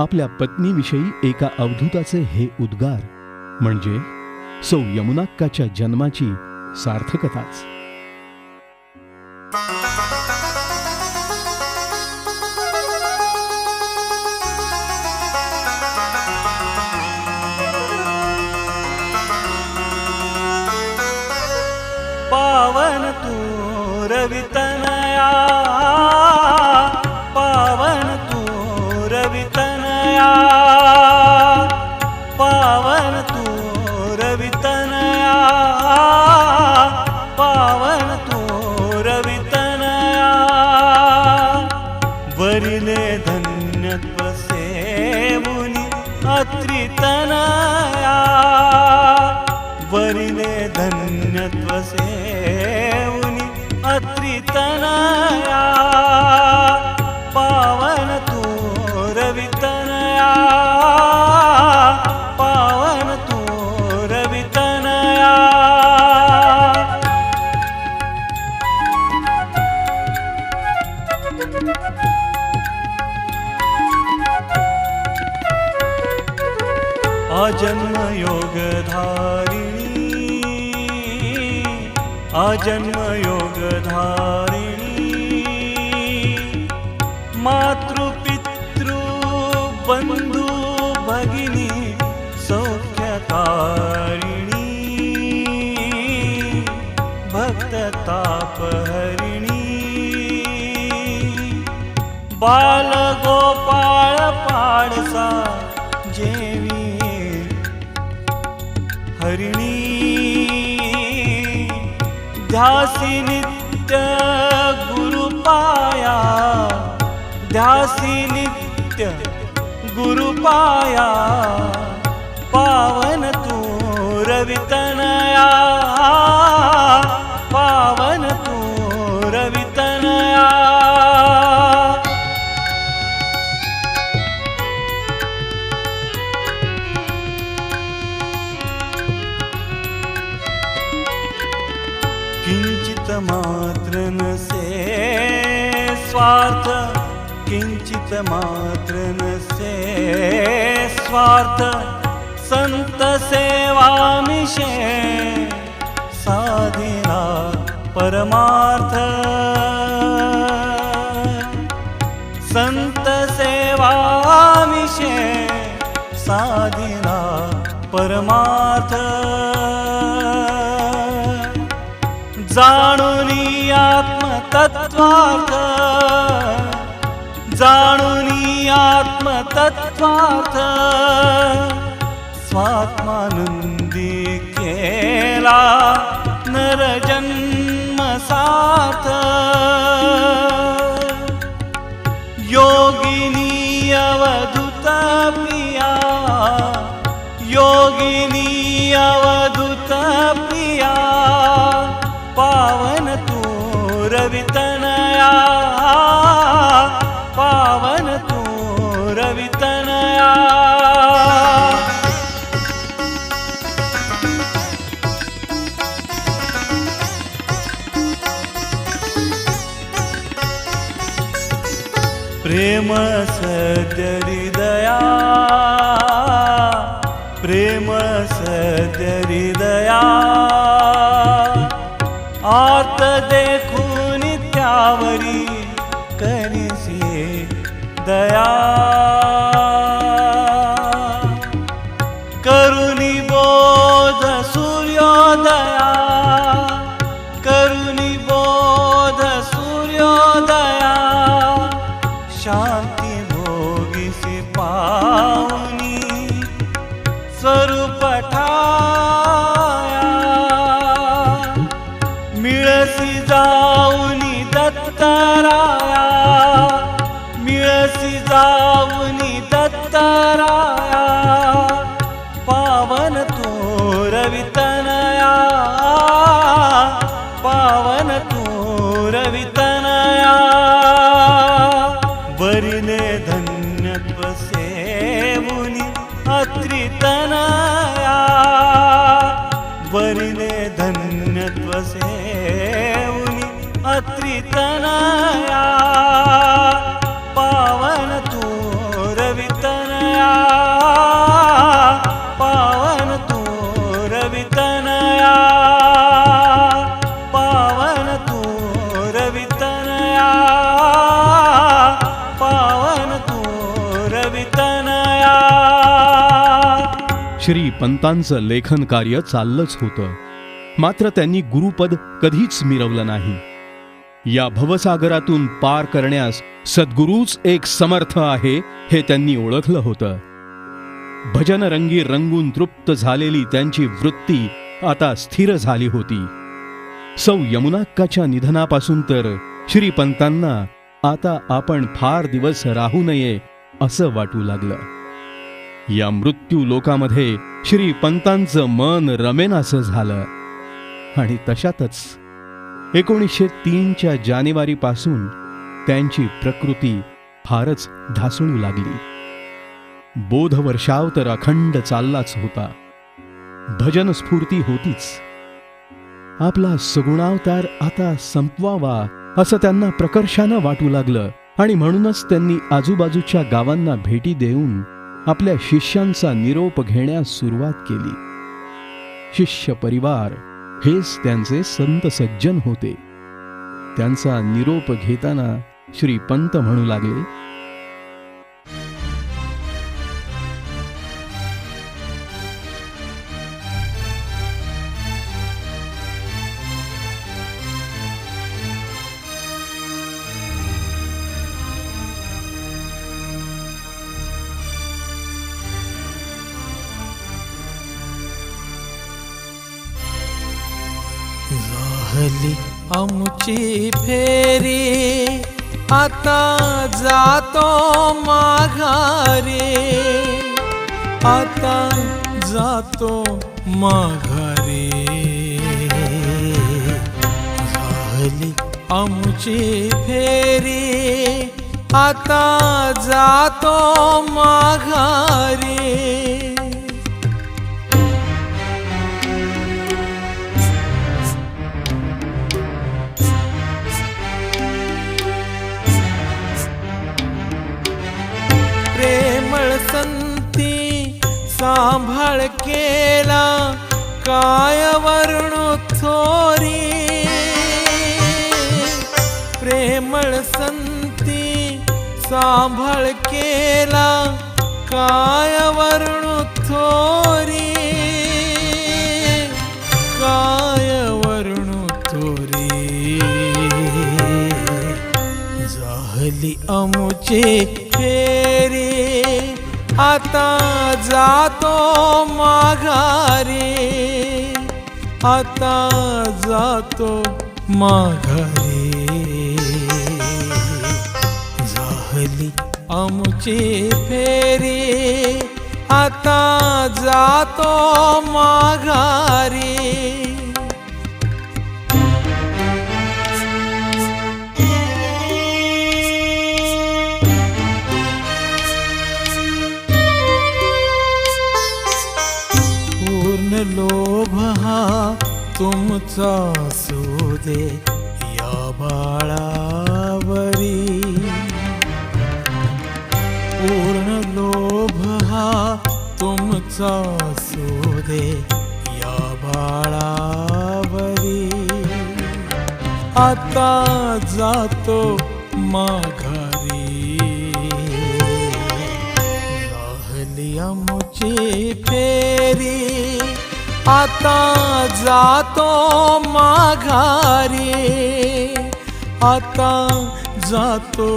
आपल्या पत्नीविषयी एका अवधूताचे हे उद्गार म्हणजे सौ यमुनाक्काच्या जन्माची सार्थकताच. पावन तू रवितनया, पावन तू रवितनया, पावन तू रवितनया, पावन तू रवितनया. वरिले धन्यत्व सेवुनी अत्रितनया, वरिले धन्यत्व सेवुनी अत्रितनया. पावन तू रवितनया, पावन तू रवितनया. आजन्म योगधारिणी, आजन्म योगधारिणी. मातृपितृ बंधु भगिनी सौख्यकारिणी, भक्ततापहरिणी. बालगोपाळ पाडसा जेवी हरिणी. ध्यासी नित्य गुरुपाया, ध्यासी नित्य गुरुपाया. पावन तू रवितनया, पावन तू रवितनया. किंचित मात्र नसे स्वार्थ, किंचित मात्र नसे स्वार्थ. संत सेवा मिशे साधिला परमार्थ. संत सेवा मिशे साधिला परमार्थ जाणूनी आत्मतत्त्वार्थ जाणूनी आत्मतत्त्वार्थ स्वात्मानंदी केला नरजन्म सार्थ योगिनी अवधूत प्रिया योगिनी अवधूत प्रिया पावन तू रवितनया पावन तू रवितनया प्रेम सद्य हृदया प्रेम सद्य हृदया आत देखून त्यावरी करिसे दया करुणी बोध सूर्योदया करुणी बोध सूर्योदया शांती भोगिसी पावनी स्वरूप ठाया मिळसी जाऊनी दत्तराया मिळसी जाऊनी दत्तराया पावन तू रवितनया पावन तू रवितनया वरिने धन्यत्व सेवुनी अत्रितनया वरिने धन्यत्व सेवुनी अत्रितनया पावन तू रवितनया पावन तू रवितनया पावन तू रवितनया पावन तू रवितनया श्री पंतांचं लेखन कार्य चाललंच होतं, मात्र त्यांनी गुरुपद कधीच मिरवलं नाही. या भवसागरातून पार करण्यास सद्गुरूच एक समर्थ आहे हे त्यांनी ओळखलं होतं. भजनरंगी रंगून तृप्त झालेली त्यांची वृत्ती आता स्थिर झाली होती. सौ यमुनाक्काच्या निधनापासून तर श्रीपंतांना आता आपण फार दिवस राहू नये असं वाटू लागलं. या मृत्यू लोकामध्ये श्रीपंतांचं मन रमेनासं झालं. आणि तशातच 1903च्या जानेवारीपासून त्यांची प्रकृती फारच ढासळू लागली. बोधवर्षाव तर अखंड चाललाच होता. भजन स्फूर्ती होतीच. आपला सगुणावतार आता संपवावा असं त्यांना प्रकर्षानं वाटू लागलं. आणि म्हणूनच त्यांनी आजूबाजूच्या गावांना भेटी देऊन आपल्या शिष्यांचा निरोप घेण्यास सुरुवात केली. शिष्य परिवार हेच त्यांचे संत सज्जन होते. त्यांचा निरोप घेताना श्रीपंत म्हणू लागले, झाली आमची फेरी आता जातो माघारी आता जातो माघारी झाली आमची फेरी आता जातो माघारी संती सांभाळ केला काय वर्णू थोरी प्रेमळ संती सांभाळ केला काय वर्णू झाली आमुची फेरी, आता जातो माघारी, आता जातो माघारी. झाली आमुची फेरी, आता जातो माघारी. पूर्ण लोभ हा तुमचा असू दे या बाळावरी, पूर्ण लोभ हा तुमचा असू दे या बाळावरी. आता जातो माघारी, झाली आमुची फेरी, आता जातो माघारी, आता जातो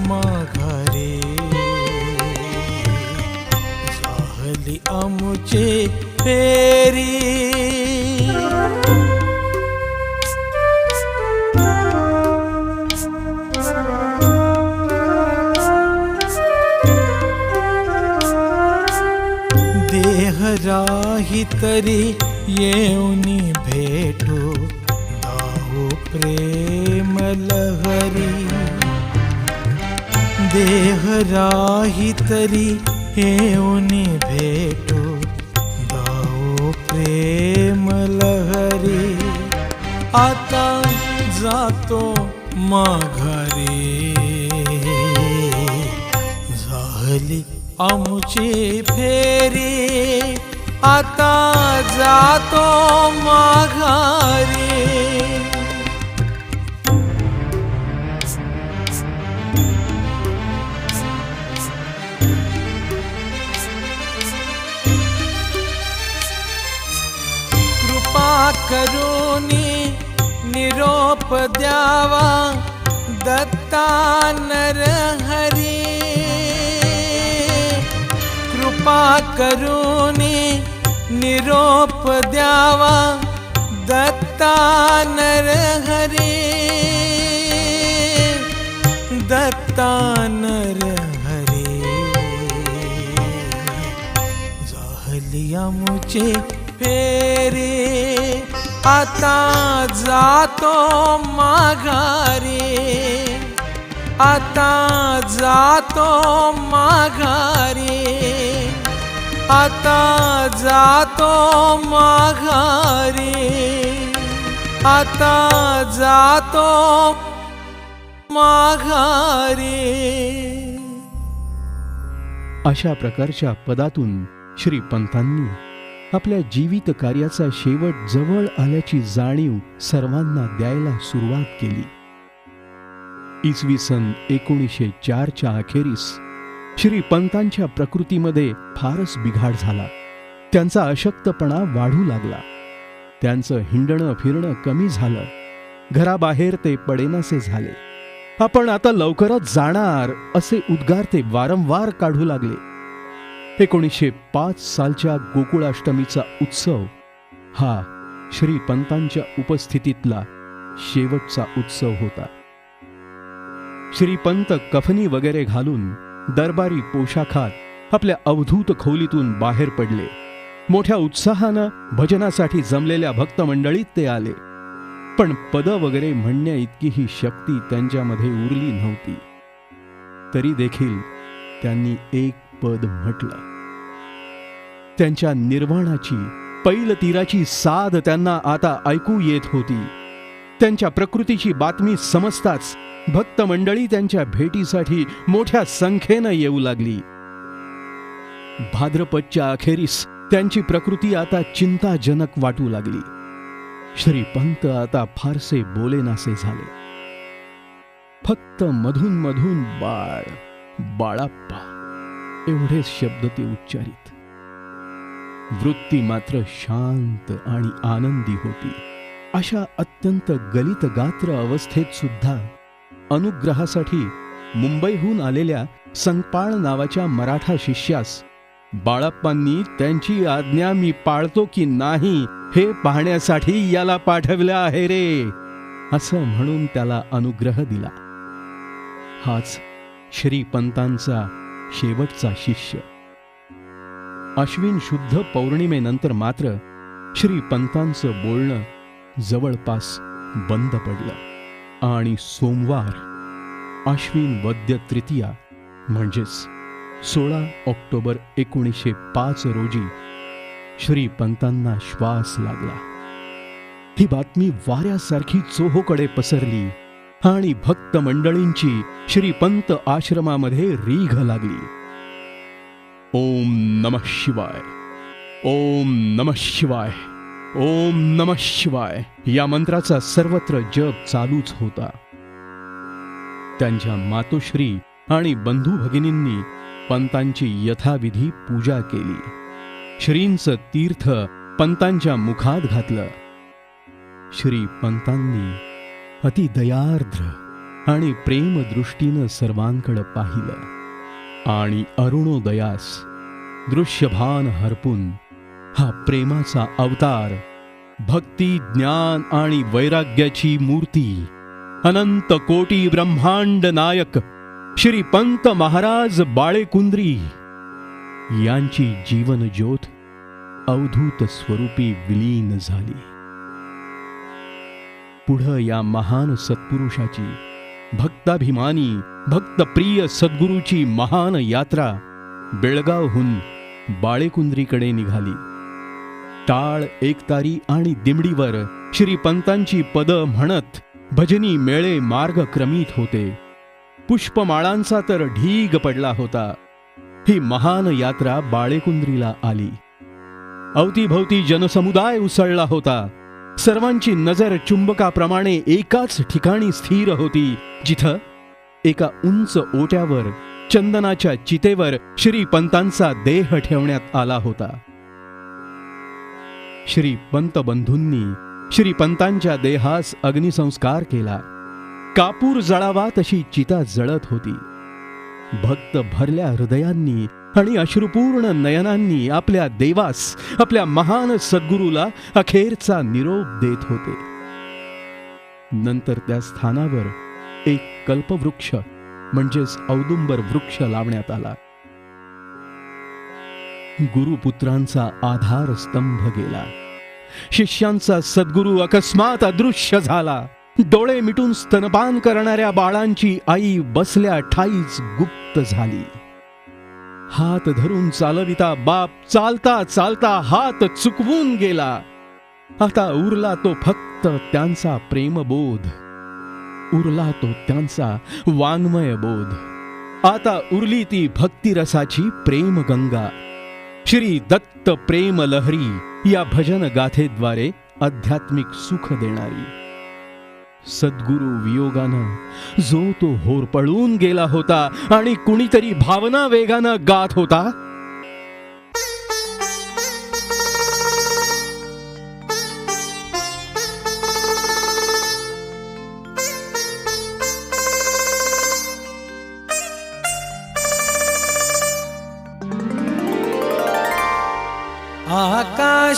माघारी. झाली आमुची फेरी. देह राही तरी येऊनी भेटू, दाऊ प्रेम लहरी. देह राही तरी येऊनी भेटू, दाऊ प्रेम लहरी. आता जातो माघारी, झाली आमुची फेरी, आता जातो माघारी. कृपा करूनी निरोप द्यावा दत्ता नरहरी. कृपा करूनी निरोप द्यावा दत्ता नरहरी, दत्ता नरहरी. झाली आमुची फेरी, आता जातो माघारी, आता जातो माघारी, आता जातो माघारी, आता जातो माघारी. अशा प्रकारच्या पदातून श्री पंतांनी आपल्या जीवित कार्याचा शेवट जवळ आल्याची जाणीव सर्वांना द्यायला सुरुवात केली. इसवी सन 1904च्या अखेरीस श्री पंतांच्या प्रकृतीमध्ये फारच बिघाड झाला. त्यांचा अशक्तपणा वाढू लागला. त्यांचं हिंडणं फिरणं कमी झालं. घराबाहेर ते पडेनासे झाले. आपण आता लवकरच जाणार असे उद्गार ते वारंवार काढू लागले. 1905 सालच्या गोकुळाष्टमीचा उत्सव हा श्री पंतांच्या उपस्थितीतला शेवटचा उत्सव होता. श्रीपंत कफनी वगैरे घालून दरबारी पोशाखात आपल्या अवधूत खोलीतून बाहेर पडले. मोठ्या उत्साहानं भजनासाठी जमलेल्या भक्त मंडळीत ते आले. पण पद वगैरे म्हणण्या इतकी ही शक्ती त्यांच्यामध्ये उरली नव्हती. तरी देखील त्यांनी एक पद म्हटलं. त्यांच्या निर्वाणाची पैल तीराची साद त्यांना आता ऐकू येत होती. त्यांच्या प्रकृतीची बातमी समजताच भक्त मंडळी त्यांच्या भेटीसाठी मोठ्या संख्येनं येऊ लागली. भाद्रपदच्या अखेरीस त्यांची प्रकृती आता चिंताजनक वाटू लागली. श्रीपंत आता फारसे बोलेनासे झाले. फक्त मधून मधून बाळ, बाळाप्पा एवढेच शब्द ते उच्चारित. वृत्ती मात्र शांत आणि आनंदी होती. अशा अत्यंत गलित गात्र अवस्थेत सुद्धा अनुग्रहासाठी मुंबईहून आलेल्या संकपाळ नावाच्या मराठा शिष्यास बाळप्पांनी त्यांची आज्ञा मी पाळतो की नाही हे पाहण्यासाठी याला पाठवलं आहे रे, असं म्हणून त्याला अनुग्रह दिला. हाच श्रीपंतांचा शेवटचा शिष्य. अश्विन शुद्ध पौर्णिमेनंतर मात्र श्रीपंतांचं बोलणं जवळपास बंद पडलं आणि सोमवार अश्विन वद्य तृतीया म्हणजेच 16 ऑक्टोबर 1905 रोजी श्रीपंतांना श्वास लागला. ही बातमी वाऱ्यासारखी चोहोकडे पसरली आणि भक्त मंडळींची श्रीपंत आश्रमामध्ये रीघ लागली. ओम नमः शिवाय, ओम नमः शिवाय, ओम नमः शिवाय या मंत्राचा सर्वत्र जप चालूच होता. त्यांच्या मातोश्री आणि बंधू भगिनींनी पंतांची यथाविधी पूजा केली. श्रींचं तीर्थ पंतांच्या मुखात घातलं. श्रीपंतांनी अति दयार्द्र आणि प्रेमदृष्टीनं सर्वांकडे पाहिलं आणि अरुणोदयास दृश्यभान हरपून हा प्रेमाचा अवतार, भक्ती, ज्ञान आणि वैराग्याची मूर्ती, अनंत कोटी ब्रह्मांड नायक श्रीपंत महाराज बाळेकुंद्री यांची जीवन ज्योत अवधूत स्वरूपी विलीन झाली. पुढं या महान सत्पुरुषाची, भक्ताभिमानी भक्तप्रिय सद्गुरूची महान यात्रा बेळगावहून बाळेकुंद्रीकडे निघाली. टाळ, एकतारी आणि दिमडीवर श्रीपंतांची पद म्हणत भजनी मेळे मार्गक्रमित होते. पुष्पमाळांचा तर ढीग पडला होता. ही महान यात्रा बाळेकुंद्रीला आली. अवतीभवती जनसमुदाय उसळला होता. सर्वांची नजर चुंबकाप्रमाणे एकाच ठिकाणी स्थिर होती, जिथं एका उंच ओट्यावर चंदनाच्या चितेवर श्रीपंतांचा देह ठेवण्यात आला होता. श्रीपंत बंधूंनी श्रीपंतांच्या देहास अग्निसंस्कार केला. कापूर जळावा तशी चिता जळत होती. भक्त भरल्या हृदयांनी आणि अश्रुपूर्ण नयनांनी आपल्या देवास, आपल्या महान सद्गुरूला अखेरचा निरोप देत होते. नंतर त्या स्थानावर एक कल्पवृक्ष म्हणजेच औदुंबर वृक्ष लावण्यात आला. गुरुपुत्रांचा आधार स्तंभ गेला. शिष्यांचा सद्गुरू अकस्मात अदृश्य झाला. डोळे मिटून स्तनपान करणाऱ्या बाळांची आई बसल्या ठाईच गुप्त झाली. हात धरून चालविता बाप चालता चालता हात चुकवून गेला. आता उरला तो फक्त त्यांचा प्रेमबोध, उरला तो त्यांचा वाङ्मय बोध. आता उरली ती भक्तिरसाची प्रेमगंगा. श्री दत्त प्रेम लहरी या भजन गाथेद्वारे आध्यात्मिक सुख देणारी. सद्गुरु वियोगानं जो तो होरपळून गेला होता आणि कुणीतरी भावना वेगानं गात होता,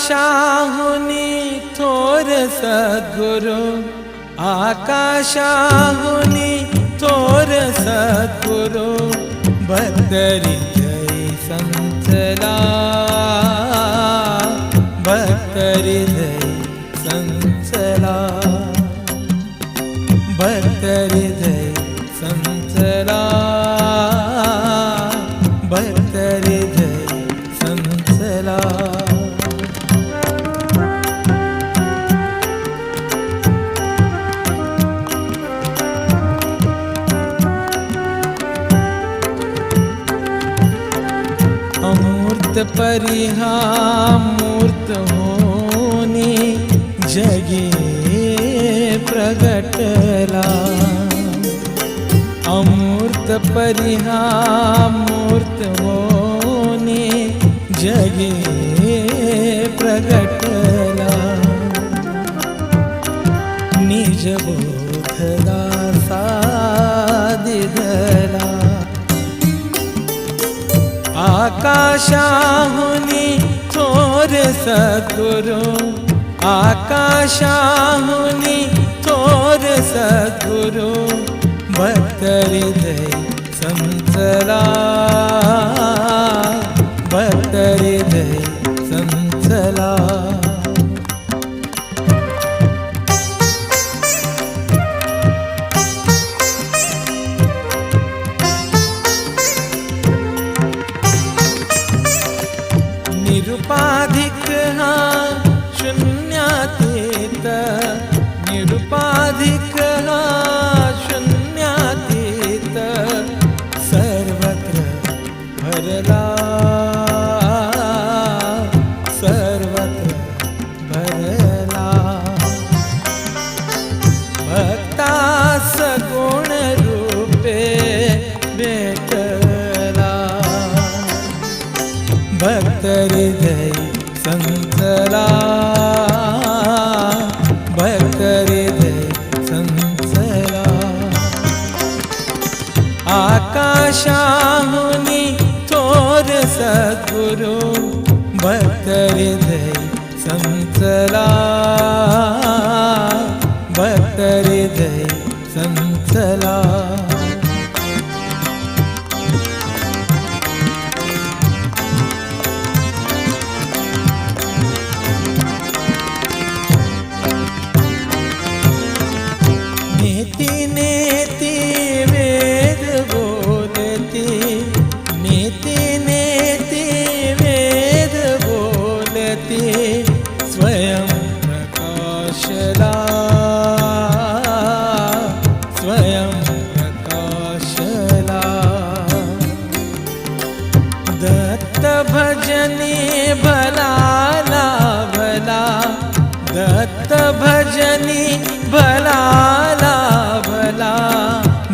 आकाशाहुनी थोर सद्गुरु, आकाशाहुनी थोर सद्गुरु, भक्तरी जय संतला, भक्तरी जय संतला, भक्तरी जय संतला, भक्तरी जय संतला. अमूर्त परिहा मूर्त होनी जगे प्रगटला. अमूर्त परिहा मूर्त होनी जगे प्रगटला. निज बोधदा साधिधर आकाशाहुनी थोर सद्गुरु आकाशाहुनी थोर सद्गुरु भक्त हृदय संतला भक्त हृदय संतला निरुपाधिक हा शून्यातीत निरुपाधिक हा शून्यातीत सर्वत्र भरला सर्वत्र भरला भक्तास गुण रूपे भेटला भक्त हृदय संतला भक्त हृदय संतला आकाशाहुनी थोर सद्गुरु भक्त हृदय संतला भक्त हृदय संतला नेति नेति वेद बोलते नेति नेति वेद बोलते स्वयं प्रकाशला स्वयं प्रकाशला दत्त भजने भला भला दत्त भजनी भला भला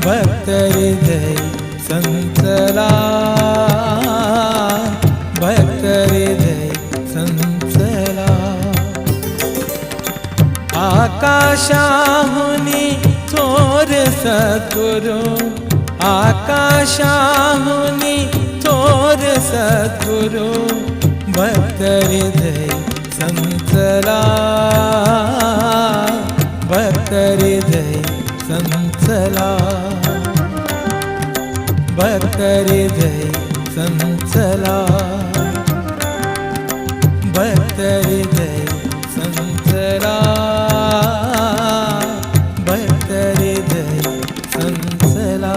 भक्त हृदय संतला भक्त हृदय संतला आकाशाहुनी थोर सद्गुरु आकाशाहुनी थोर सद्गुरु भक्त हृदय संतला भक्त हृदय संतला भक्त हृदय संतला भक्त हृदय संतला भक्त हृदय संतला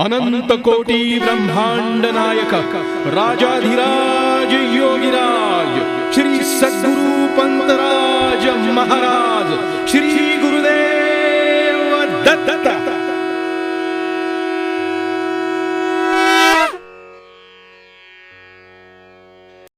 अनंत कोटी ब्रह्मांड नायक राजाधिराज योगीराज श्री सद्गुरु पंतराज महाराज श्री गुरु